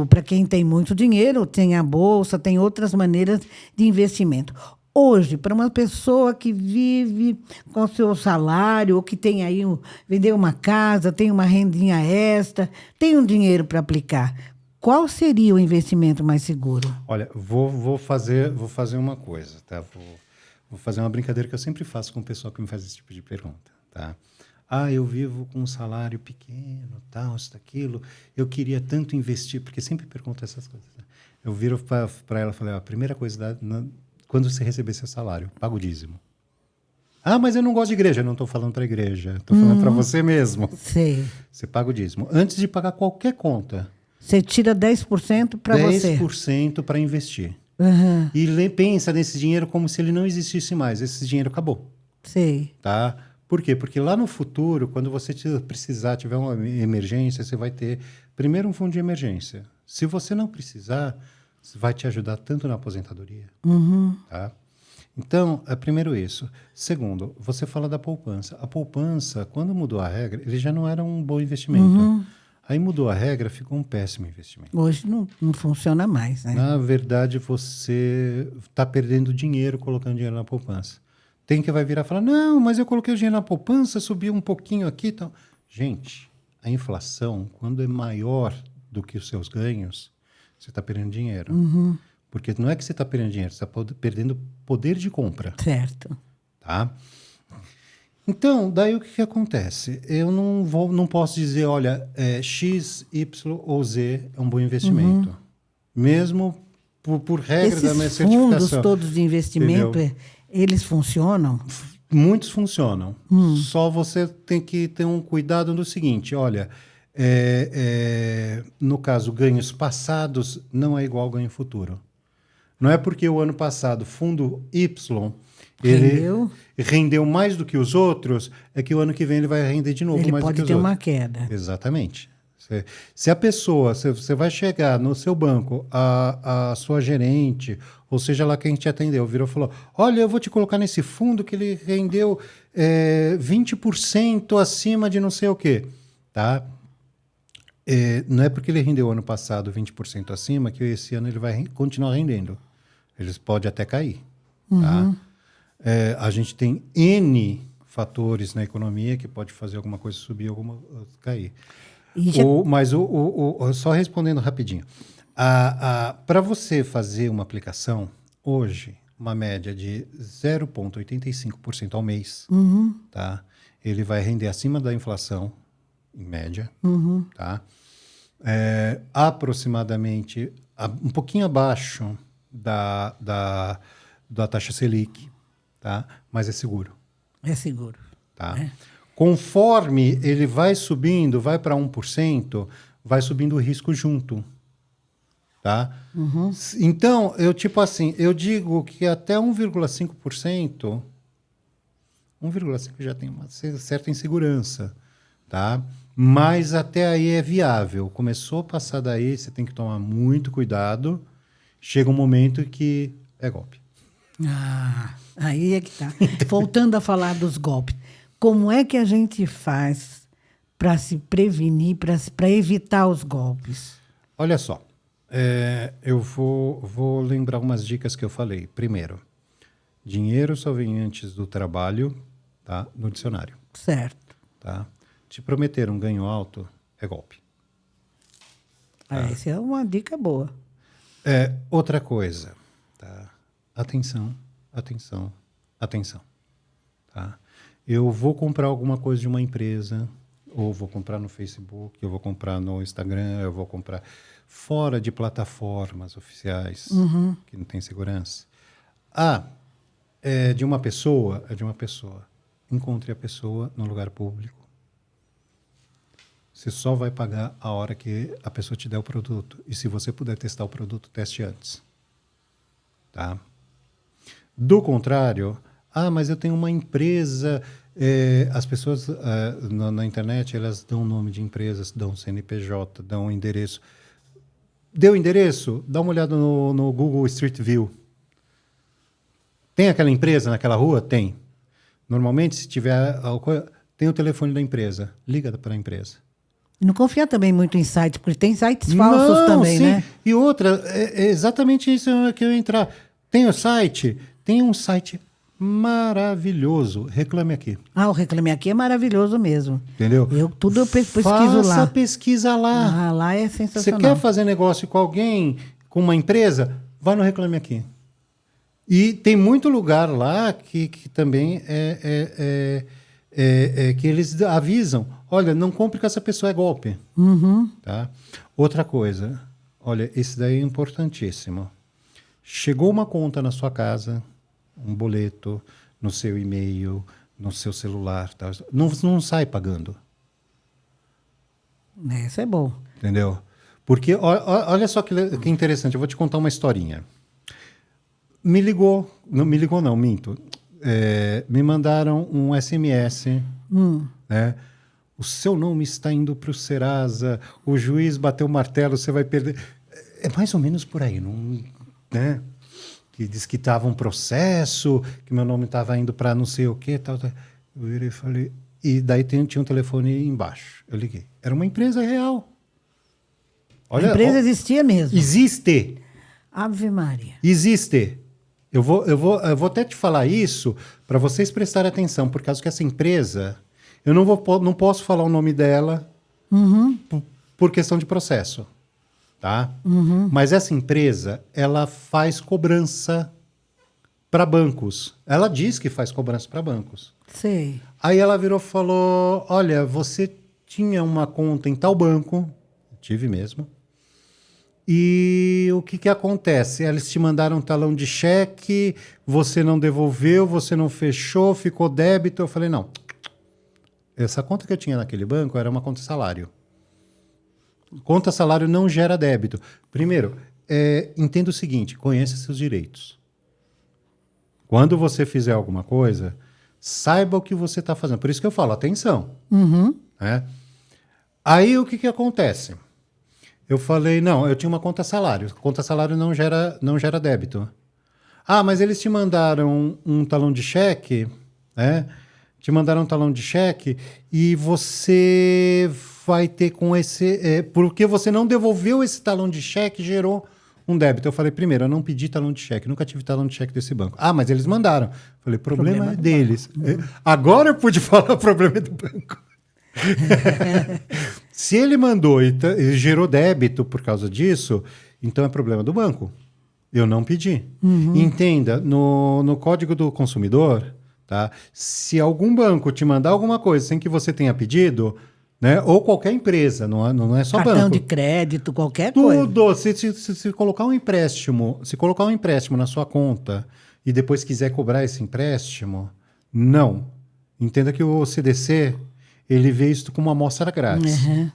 para quem tem muito dinheiro, tem a bolsa, tem outras maneiras de investimento. Hoje, para uma pessoa que vive com o seu salário, ou que tem aí, vendeu uma casa, tem uma rendinha extra, tem um dinheiro para aplicar, qual seria o investimento mais seguro? Olha, vou fazer uma coisa, tá? Vou fazer uma brincadeira que eu sempre faço com o pessoal que me faz esse tipo de pergunta, tá? Eu vivo com um salário pequeno, tal, isso, daquilo, eu queria tanto investir, porque sempre pergunto essas coisas, né? Eu viro para ela e falei, a primeira coisa quando você receber seu salário, paga o dízimo. Mas eu não gosto de igreja. Não estou falando para a igreja. Estou falando para você mesmo. Sei. Você paga o dízimo. Antes de pagar qualquer conta. Você tira 10% para você. 10% para investir. Uhum. E pensa nesse dinheiro como se ele não existisse mais. Esse dinheiro acabou. Sei. Tá? Por quê? Porque lá no futuro, quando você precisar, tiver uma emergência, você vai ter, primeiro, um fundo de emergência. Se você não precisar, vai te ajudar tanto na aposentadoria. Uhum. Tá? Então, primeiro isso. Segundo, você fala da poupança. A poupança, quando mudou a regra, ele já não era um bom investimento. Uhum. Aí mudou a regra, ficou um péssimo investimento. Hoje não funciona mais, né? Na verdade, você está perdendo dinheiro colocando dinheiro na poupança. Tem que vai virar e falar, não, mas eu coloquei o dinheiro na poupança, subiu um pouquinho aqui. Então... Gente, a inflação, quando é maior do que os seus ganhos, você está perdendo dinheiro. Uhum. Porque não é que você está perdendo dinheiro, você está perdendo poder de compra. Certo. Tá? Então, daí o que acontece? Eu não posso dizer, olha, X, Y ou Z é um bom investimento. Uhum. Mesmo por regra da minha Esses certificação. fundos todos de investimento, eles funcionam? Muitos funcionam. Só você tem que ter um cuidado no seguinte, olha... no caso, ganhos passados não é igual ao ganho futuro. Não é porque o ano passado, fundo Y, ele rendeu mais do que os outros, é que o ano que vem ele vai render de novo ele mais do que os outros. Ele pode ter uma queda. Exatamente. Se a pessoa, você vai chegar no seu banco, a sua gerente, ou seja lá quem te atendeu, virou e falou, olha, eu vou te colocar nesse fundo que ele rendeu 20% acima de não sei o quê, tá? Não é porque ele rendeu ano passado 20% acima que esse ano ele vai continuar rendendo. Eles podem até cair, tá? A gente tem N fatores na economia que pode fazer alguma coisa subir, alguma cair. Mas só respondendo rapidinho. Para você fazer uma aplicação, hoje, uma média de 0,85% ao mês, tá? Ele vai render acima da inflação, em média, tá? Aproximadamente um pouquinho abaixo da taxa Selic, tá? Mas é seguro. É seguro. Tá? Conforme ele vai subindo, vai para 1%, vai subindo o risco junto. Tá? Então, eu digo que até 1,5%, 1,5% já tem uma certa insegurança. Tá? Mas até aí é viável. Começou a passar daí, você tem que tomar muito cuidado. Chega um momento que é golpe. Aí é que tá. Voltando a falar dos golpes. Como é que a gente faz para se prevenir, para evitar os golpes? Olha só, eu vou lembrar umas dicas que eu falei. Primeiro, dinheiro só vem antes do trabalho, tá? No dicionário. Certo. Tá? Te prometer um ganho alto é golpe. Tá? Essa é uma dica boa. Outra coisa, tá? Atenção, atenção, atenção. Tá? Eu vou comprar alguma coisa de uma empresa, ou vou comprar no Facebook, eu vou comprar no Instagram, eu vou comprar fora de plataformas oficiais que não tem segurança. É de uma pessoa. Encontre a pessoa no lugar público. Você só vai pagar a hora que a pessoa te der o produto. E se você puder testar o produto, teste antes. Tá? Do contrário, mas eu tenho uma empresa. As pessoas na internet, elas dão nome de empresas, dão CNPJ, dão endereço. Deu endereço? Dá uma olhada no Google Street View. Tem aquela empresa naquela rua? Tem. Normalmente, se tiver... Tem o telefone da empresa. Liga para a empresa. Não confia também muito em sites, porque tem sites falsos também, sim. né? E outra, é exatamente isso que eu ia entrar. Tem um site maravilhoso. Reclame Aqui. O Reclame Aqui é maravilhoso mesmo. Entendeu? Eu pesquiso Faça lá. a pesquisa lá. Lá é Você sensacional. quer fazer negócio com alguém, com uma empresa? Vai no Reclame Aqui. E tem muito lugar lá que também que eles avisam. Olha, não compre com essa pessoa, é golpe. Tá? Outra coisa. Olha, esse daí é importantíssimo. Chegou uma conta na sua casa, um boleto, no seu e-mail, no seu celular. Tá? Não sai pagando. Isso é bom. Entendeu? Porque, olha só que interessante, eu vou te contar uma historinha. Me ligou não, minto. Me mandaram um SMS, né? O seu nome está indo para o Serasa, o juiz bateu o martelo, você vai perder. É mais ou menos por aí, não, né? Que diz que estava um processo, que meu nome estava indo para não sei o quê, tal. Eu virei e falei... E daí tinha um telefone embaixo. Eu liguei. Era uma empresa real. Olha, a empresa existia mesmo. Existe. Ave Maria. Existe. Eu vou até te falar isso para vocês prestarem atenção, por causa que essa empresa, eu não posso falar o nome dela por questão de processo, tá? Mas essa empresa, ela faz cobrança para bancos. Ela diz que faz cobrança para bancos. Sei. Aí ela virou e falou, olha, você tinha uma conta em tal banco, tive mesmo, e o que acontece? Eles te mandaram um talão de cheque, você não devolveu, você não fechou, ficou débito. Eu falei, não. Essa conta que eu tinha naquele banco era uma conta salário. Conta salário não gera débito. Primeiro, entenda o seguinte, conheça seus direitos. Quando você fizer alguma coisa, saiba o que você está fazendo. Por isso que eu falo, atenção. Né? Aí o que que acontece? Eu falei, não, eu tinha uma conta salário. Conta salário não gera débito. Ah, mas eles te mandaram um talão de cheque, né? Te mandaram um talão de cheque e você vai ter com esse... porque você não devolveu esse talão de cheque, gerou um débito. Eu falei, primeiro, eu não pedi talão de cheque, nunca tive talão de cheque desse banco. Ah, mas eles mandaram. Eu falei, problema é deles. Agora eu pude falar o problema é do banco. Se ele mandou e gerou débito por causa disso, então é problema do banco. Eu não pedi. Entenda, no Código do Consumidor, tá? Se algum banco te mandar alguma coisa sem que você tenha pedido, né? Ou qualquer empresa, não é só Cartão banco. de crédito, qualquer coisa. Tudo. Se colocar um empréstimo, na sua conta e depois quiser cobrar esse empréstimo, não. Entenda que o CDC, ele vê isso como uma amostra grátis. Uhum.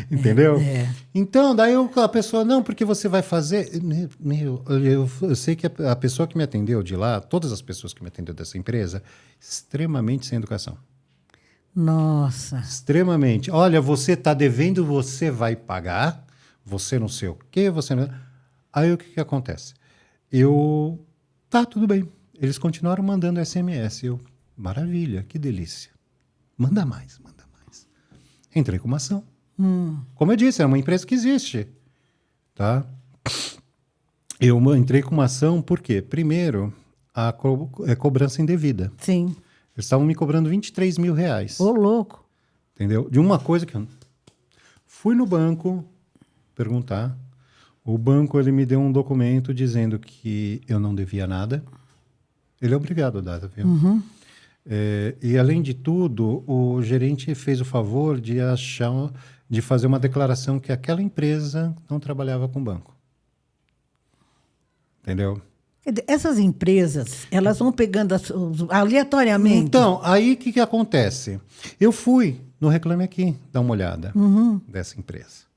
Entendeu? Então, daí a pessoa, não, porque você vai fazer... eu sei que a pessoa que me atendeu de lá, todas as pessoas que me atendeu dessa empresa, extremamente sem educação. Nossa. Extremamente. Olha, você está devendo, você vai pagar, você não sei o quê, você não... Aí o que que acontece? Tá, tudo bem. Eles continuaram mandando SMS. Maravilha, que delícia. Manda mais, manda mais. Entrei com uma ação. Como eu disse, é uma empresa que existe. Tá? Eu entrei com uma ação por quê? Primeiro, a cobrança indevida. Sim. Eles estavam me cobrando R$23 mil. Ô, louco. Entendeu? De uma coisa que eu... Fui no banco perguntar. O banco, ele me deu um documento dizendo que eu não devia nada. Ele é obrigado a dar, viu? E, além de tudo, o gerente fez o favor de fazer uma declaração que aquela empresa não trabalhava com o banco. Entendeu? Essas empresas, elas vão pegando aleatoriamente. Então, aí o que acontece? Eu fui no Reclame Aqui dar uma olhada dessa empresa.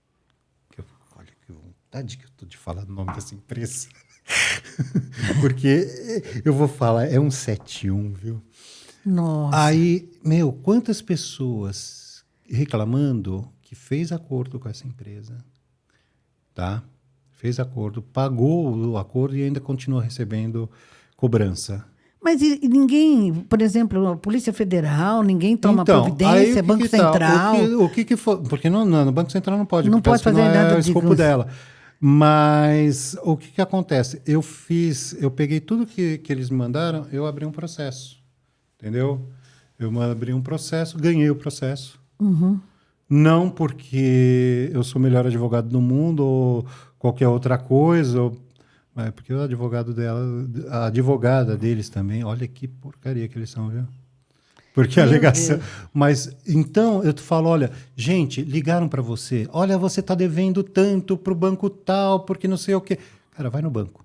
Olha que vontade que eu estou de falar o nome dessa empresa. Porque eu vou falar, é um 71, viu? Nossa. Aí, quantas pessoas reclamando que fez acordo com essa empresa, tá? Fez acordo, pagou o acordo e ainda continua recebendo cobrança. Mas e ninguém, por exemplo, a Polícia Federal, ninguém toma Então, providência, aí, Banco Central... O que foi? Porque no Banco Central não pode. Não pode fazer nada é o de escopo dela. Mas o que acontece? Eu peguei tudo que eles me mandaram, eu abri um processo. Entendeu? Eu abri um processo, ganhei o processo. Não porque eu sou o melhor advogado do mundo ou qualquer outra coisa, mas porque o advogado dela, a advogada deles também, olha que porcaria que eles são, viu? Porque a alegação... Mas, então, eu te falo, olha, gente, ligaram para você, olha, você está devendo tanto para o banco tal, porque não sei o quê. Cara, vai no banco.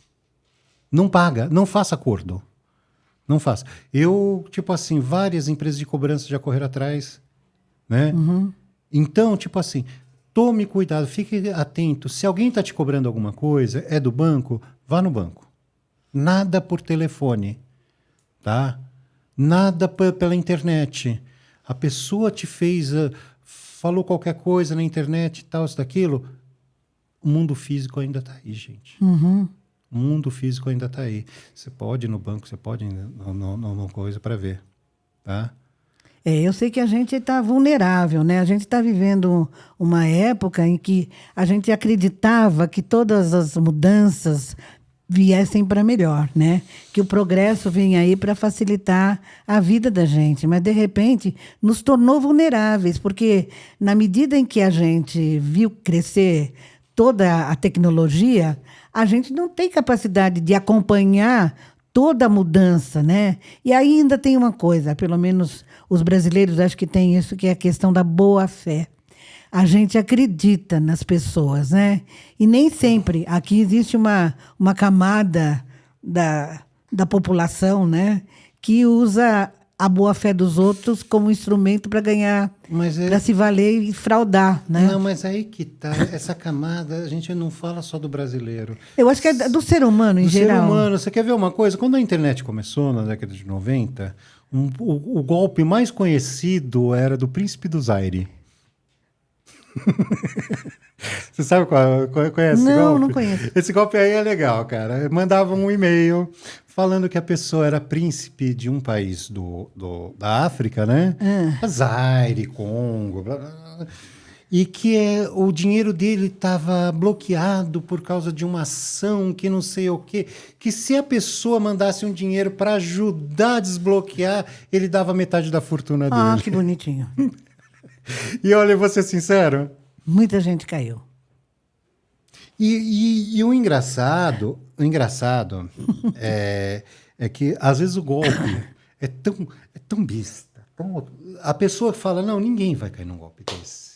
Não paga, não faça acordo. Não faça. Tipo assim, várias empresas de cobrança já correram atrás, né? Então, tipo assim, tome cuidado, fique atento. Se alguém está te cobrando alguma coisa, é do banco, vá no banco. Nada por telefone, tá? Nada pela internet. A pessoa te fez, falou qualquer coisa na internet e tal, isso daquilo. O mundo físico ainda está aí, gente. O mundo físico ainda está aí. Você pode ir no banco, você pode ir numa coisa para ver, tá? Eu sei que a gente está vulnerável, né? A gente está vivendo uma época em que a gente acreditava que todas as mudanças viessem para melhor, né? Que o progresso vinha aí para facilitar a vida da gente, mas de repente nos tornou vulneráveis, porque na medida em que a gente viu crescer toda a tecnologia, a gente não tem capacidade de acompanhar toda a mudança, né? E ainda tem uma coisa, pelo menos os brasileiros acho que tem isso, que é a questão da boa-fé. A gente acredita nas pessoas, né? E nem sempre. Aqui existe uma camada da população, né? Que usa a boa-fé dos outros como instrumento para ganhar, para se valer e fraudar, né? Não, mas aí que tá. Essa camada, a gente não fala só do brasileiro. Eu acho que é do ser humano em geral. Do ser humano. Você quer ver uma coisa? Quando a internet começou, na década de 90, o golpe mais conhecido era do Príncipe do Zaire. Você sabe conhece esse Não, golpe? não conheço. Esse golpe aí é legal, cara. Mandava um e-mail falando que a pessoa era príncipe de um país da África, né? Zaire, Congo, blá, blá, blá. E que o dinheiro dele estava bloqueado por causa de uma ação que não sei o quê. Que se a pessoa mandasse um dinheiro para ajudar a desbloquear, ele dava metade da fortuna dele. Ah, que bonitinho. E olha, eu vou ser sincero. Muita gente caiu. E o engraçado é que às vezes o golpe é tão besta. A pessoa fala, não, ninguém vai cair num golpe desse.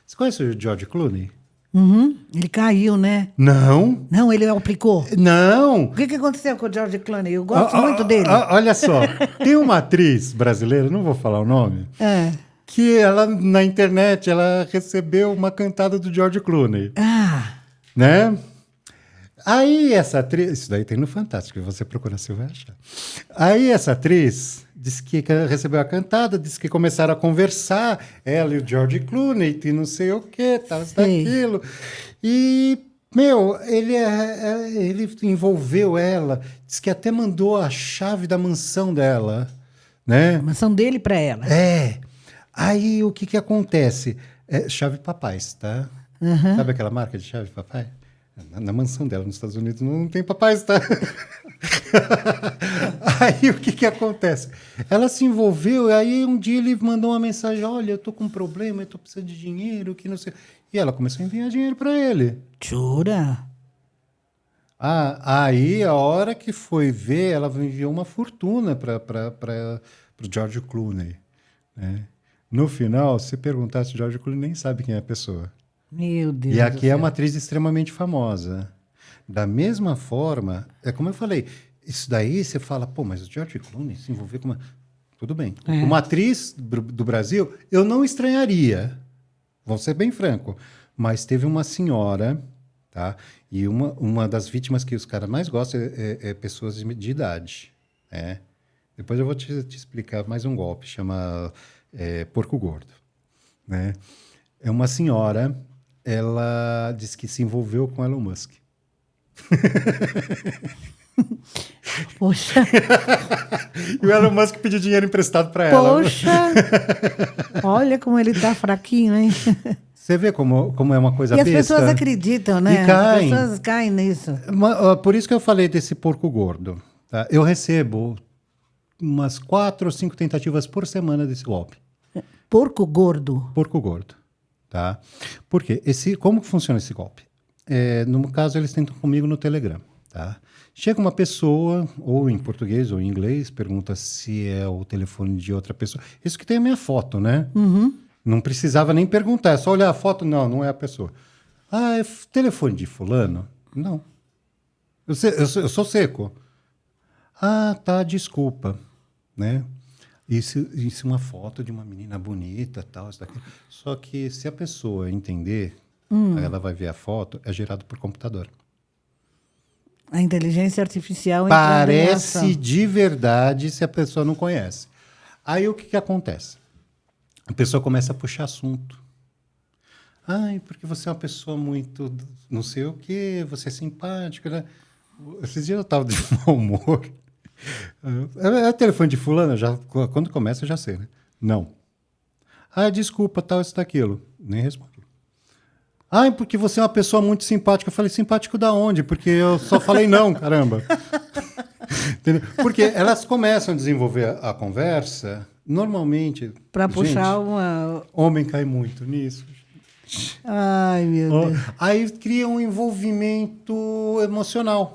Você conhece o George Clooney? Uhum. Ele caiu, né? Não. Não, ele aplicou. Não. O que aconteceu com o George Clooney? Eu gosto muito dele. Olha só, tem uma atriz brasileira, não vou falar o nome, que ela, na internet, ela recebeu uma cantada do George Clooney. Né? Aí essa atriz... Isso daí tem no Fantástico, você procura, você vai achar. Aí essa atriz disse que recebeu a cantada, disse que começaram a conversar, ela e o George Clooney, e não sei o que, tal, daquilo. E, meu, ele envolveu ela, disse que até mandou a chave da mansão dela, né? A mansão dele para ela. Aí o que acontece? Chave Papais, tá? Sabe aquela marca de chave papai? Na mansão dela, nos Estados Unidos, não tem papais, tá? Aí o que acontece? Ela se envolveu, e aí um dia ele mandou uma mensagem, olha, eu tô com um problema, eu tô precisando de dinheiro, que não sei... E ela começou a enviar dinheiro para ele. Jura? Aí, a hora que foi ver, ela enviou uma fortuna para o George Clooney, né? No final, se perguntasse, o George Clooney nem sabe quem é a pessoa. Meu Deus. E aqui é uma atriz extremamente famosa. Da mesma forma, é como eu falei, isso daí você fala, pô, mas o George Clooney se envolveu com uma... Tudo bem. Uma atriz do Brasil, eu não estranharia, vou ser bem franco, mas teve uma senhora, tá? E uma das vítimas que os caras mais gostam é pessoas de idade, né? Depois eu vou te explicar mais um golpe, chama porco gordo, né? É uma senhora... Ela disse que se envolveu com Elon Musk. Poxa. E o Elon Musk pediu dinheiro emprestado para ela. Poxa. Olha como ele tá fraquinho, hein? Você vê como é uma coisa besta? E as pessoas acreditam, né? E caem. As pessoas caem nisso. Por isso que eu falei desse porco gordo. Tá? Eu recebo umas 4 ou 5 tentativas por semana desse golpe. Porco gordo. Porco gordo. Tá? Porque como que funciona esse golpe? No caso, eles tentam comigo no Telegram. Tá? Chega uma pessoa, ou em português ou em inglês, pergunta se é o telefone de outra pessoa. Isso que tem a minha foto, né? Não precisava nem perguntar, é só olhar a foto. Não é a pessoa. Ah, é telefone de fulano? Não. Eu sou seco. Ah, tá, desculpa. Né? Isso é uma foto de uma menina bonita, tal, isso daqui. Só que se a pessoa entender, ela vai ver a foto, é gerado por computador. A inteligência artificial parece de verdade se a pessoa não conhece. Aí o que acontece? A pessoa começa a puxar assunto. Ai, porque você é uma pessoa muito não sei o quê, você é simpática, né? Esses dias eu estava de mau humor. É telefone de fulano? Quando começa, eu já sei, né? Não. Ah, desculpa, tal, isso, daquilo. Nem respondi. Ah, porque você é uma pessoa muito simpática. Eu falei, simpático da onde? Porque eu só falei não, caramba. Entendeu? Porque elas começam a desenvolver a conversa, normalmente... Para puxar uma... Homem cai muito nisso. Ai, meu Deus. Aí cria um envolvimento emocional.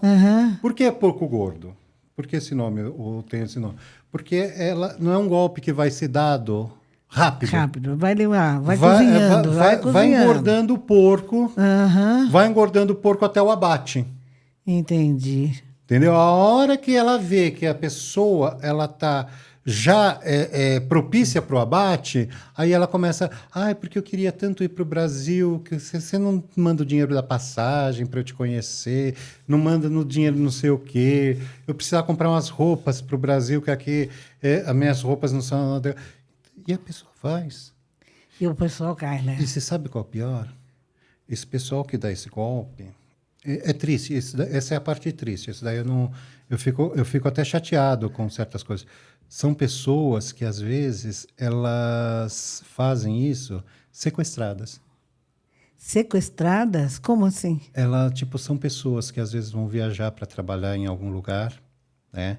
Por que porco gordo? Por que esse nome, ou tem esse nome? Porque ela não é um golpe que vai ser dado rápido. Rápido, vai cozinhando, vai cozinhando. Vai engordando o porco, vai engordando o porco até o abate. Entendi. Entendeu? A hora que ela vê que a pessoa ela tá já propícia para o abate, aí ela começa, porque eu queria tanto ir para o Brasil, que você não manda o dinheiro da passagem para eu te conhecer, não manda no dinheiro não sei o quê, eu precisava comprar umas roupas para o Brasil, que aqui as minhas roupas não são... E a pessoa faz. E o pessoal cai, né? E você sabe qual é o pior? Esse pessoal que dá esse golpe é triste. Essa é a parte triste. Isso daí eu fico até chateado com certas coisas. São pessoas que às vezes elas fazem isso sequestradas. Sequestradas? Como assim? Tipo, são pessoas que às vezes vão viajar para trabalhar em algum lugar, né?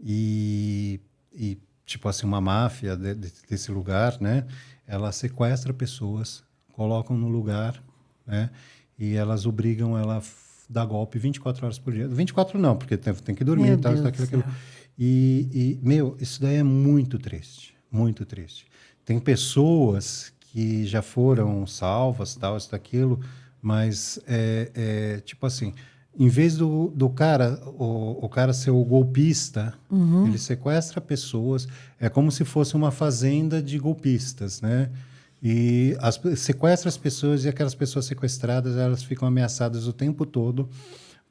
E tipo assim, uma máfia desse lugar, né? Ela sequestra pessoas, colocam no lugar, né? E elas obrigam ela a dar golpe 24 horas por dia. 24 não, porque tem que dormir Meu e tal, Deus isso, do aquilo, céu. aquilo. Meu, isso daí é muito triste, muito triste. Tem pessoas que já foram salvas, tal, isso, daquilo, mas tipo assim, em vez do cara, o cara ser o golpista, ele sequestra pessoas, é como se fosse uma fazenda de golpistas, né? E sequestra as pessoas e aquelas pessoas sequestradas, elas ficam ameaçadas o tempo todo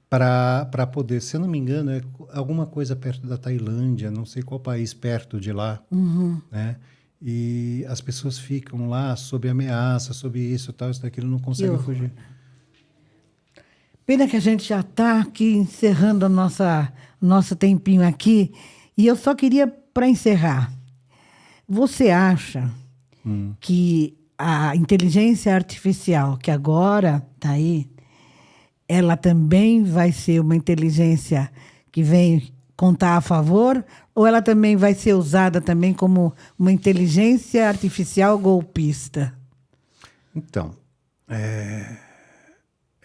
para poder, se eu não me engano, é alguma coisa perto da Tailândia, não sei qual país perto de lá, né? E as pessoas ficam lá sob ameaça, sob isso, tal, isso daquilo, não conseguem horror. fugir. Pena que a gente já está aqui encerrando a nosso tempinho aqui. E eu só queria, para encerrar, você acha que a inteligência artificial, que agora está aí, ela também vai ser uma inteligência que vem contar a favor, ou ela também vai ser usada também como uma inteligência artificial golpista? Então,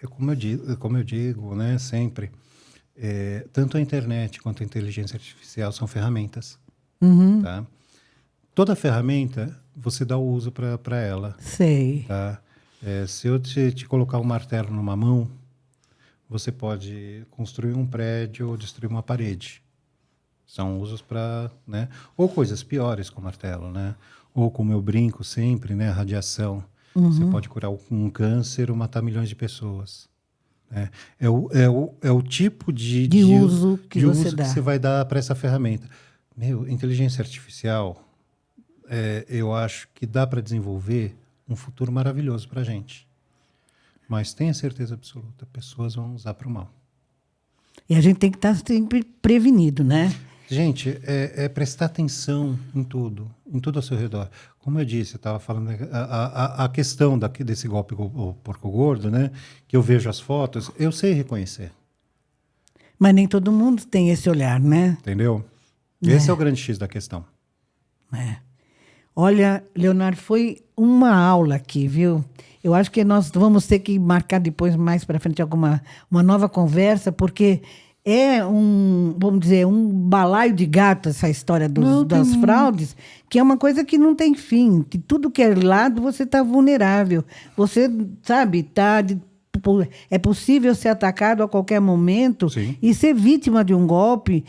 como eu digo, né, sempre, tanto a internet quanto a inteligência artificial são ferramentas, tá? Toda ferramenta, você dá o uso para ela, Sei. tá? Se eu te colocar um martelo numa mão, você pode construir um prédio ou destruir uma parede. São usos para, né? Ou coisas piores com o martelo, né? Ou como eu brinco sempre, né? Radiação. Você pode curar um câncer ou matar milhões de pessoas. Né? É o tipo De uso que de você uso dá. que você vai dar para essa ferramenta. Inteligência artificial, eu acho que dá para desenvolver um futuro maravilhoso para a gente. Mas tenha certeza absoluta, pessoas vão usar para o mal. E a gente tem que estar sempre prevenido, né? Gente, prestar atenção em tudo ao seu redor. Como eu disse, eu estava falando a questão desse golpe o porco gordo, né? Que eu vejo as fotos, eu sei reconhecer. Mas nem todo mundo tem esse olhar, né? Entendeu? Esse é o grande X da questão. É. Olha, Leonardo, foi uma aula aqui, viu? Eu acho que nós vamos ter que marcar depois, mais para frente, uma nova conversa, porque vamos dizer, um balaio de gato essa história das fraudes, que é uma coisa que não tem fim. De tudo que é lado, você está vulnerável. Você, sabe, é possível ser atacado a qualquer momento. Sim. E ser vítima de um golpe,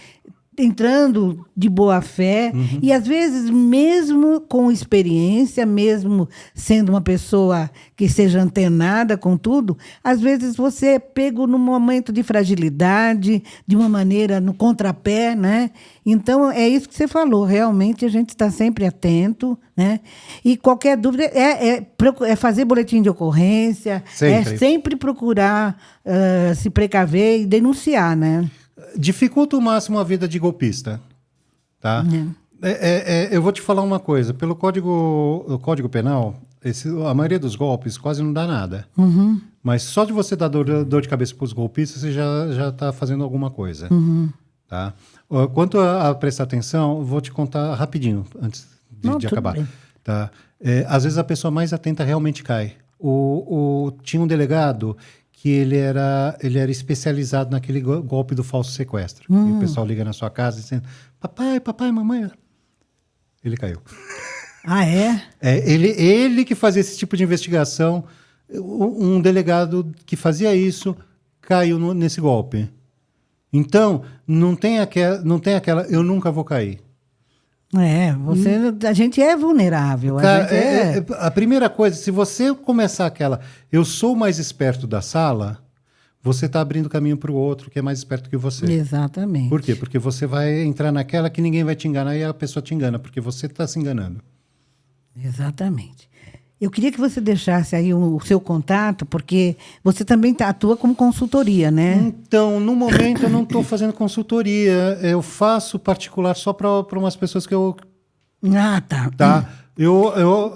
entrando de boa fé, e às vezes mesmo com experiência, mesmo sendo uma pessoa que seja antenada com tudo, às vezes você é pego num momento de fragilidade, de uma maneira no contrapé, né? Então é isso que você falou, realmente a gente está sempre atento, né? E qualquer dúvida é fazer boletim de ocorrência, Sempre. é sempre procurar se precaver e denunciar, né? Dificulta ao máximo a vida de golpista, tá? Eu vou te falar uma coisa. Pelo Código Penal, a maioria dos golpes quase não dá nada. Mas só de você dar dor de cabeça para os golpistas, você já está fazendo alguma coisa. Tá? Quanto a prestar atenção, vou te contar rapidinho, antes de acabar. Bem. Tá? Às vezes a pessoa mais atenta realmente cai. Tinha um delegado que ele era especializado naquele golpe do falso sequestro. E o pessoal liga na sua casa dizendo, papai, mamãe. Ele caiu. Ah, é? Ele que fazia esse tipo de investigação, um delegado que fazia isso caiu nesse golpe. Então, não tem aquela eu nunca vou cair. A gente é vulnerável. A primeira coisa, se você começar eu sou o mais esperto da sala, você está abrindo caminho para o outro que é mais esperto que você. Exatamente. Por quê? Porque você vai entrar naquela que ninguém vai te enganar e a pessoa te engana, porque você está se enganando. Exatamente. Eu queria que você deixasse aí o seu contato, porque você também atua como consultoria, né? Então, no momento eu não estou fazendo consultoria, eu faço particular só para umas pessoas que eu... Ah, tá. Tá?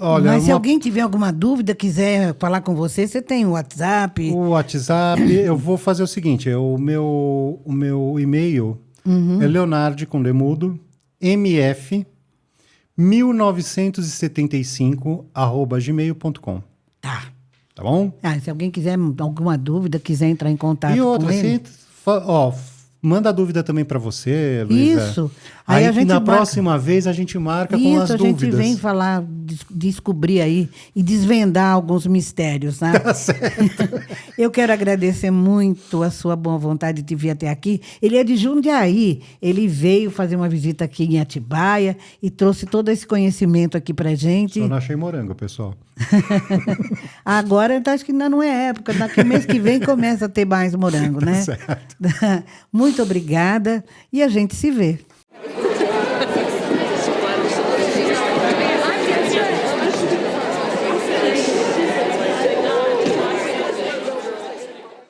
Olha, Mas se alguém tiver alguma dúvida, quiser falar com você, você tem o WhatsApp? o WhatsApp, eu vou fazer o seguinte, o meu e-mail é Leonardi com demudo, mf 1975 Tá. tá bom? Se alguém quiser alguma dúvida, quiser entrar em contato E outra, com ele... manda a dúvida também para você, Luísa. Isso. Aí a gente na marca. próxima vez a gente marca com as Isso, a gente dúvidas. vem falar, descobrir aí e desvendar alguns mistérios, né? Tá certo. Eu quero agradecer muito a sua boa vontade de vir até aqui. Ele é de Jundiaí. Ele veio fazer uma visita aqui em Atibaia e trouxe todo esse conhecimento aqui pra gente. Só não achei morango, pessoal. Agora, acho que ainda não é época. Daqui mês que vem começa a ter mais morango, né? Certo. Muito obrigada e a gente se vê.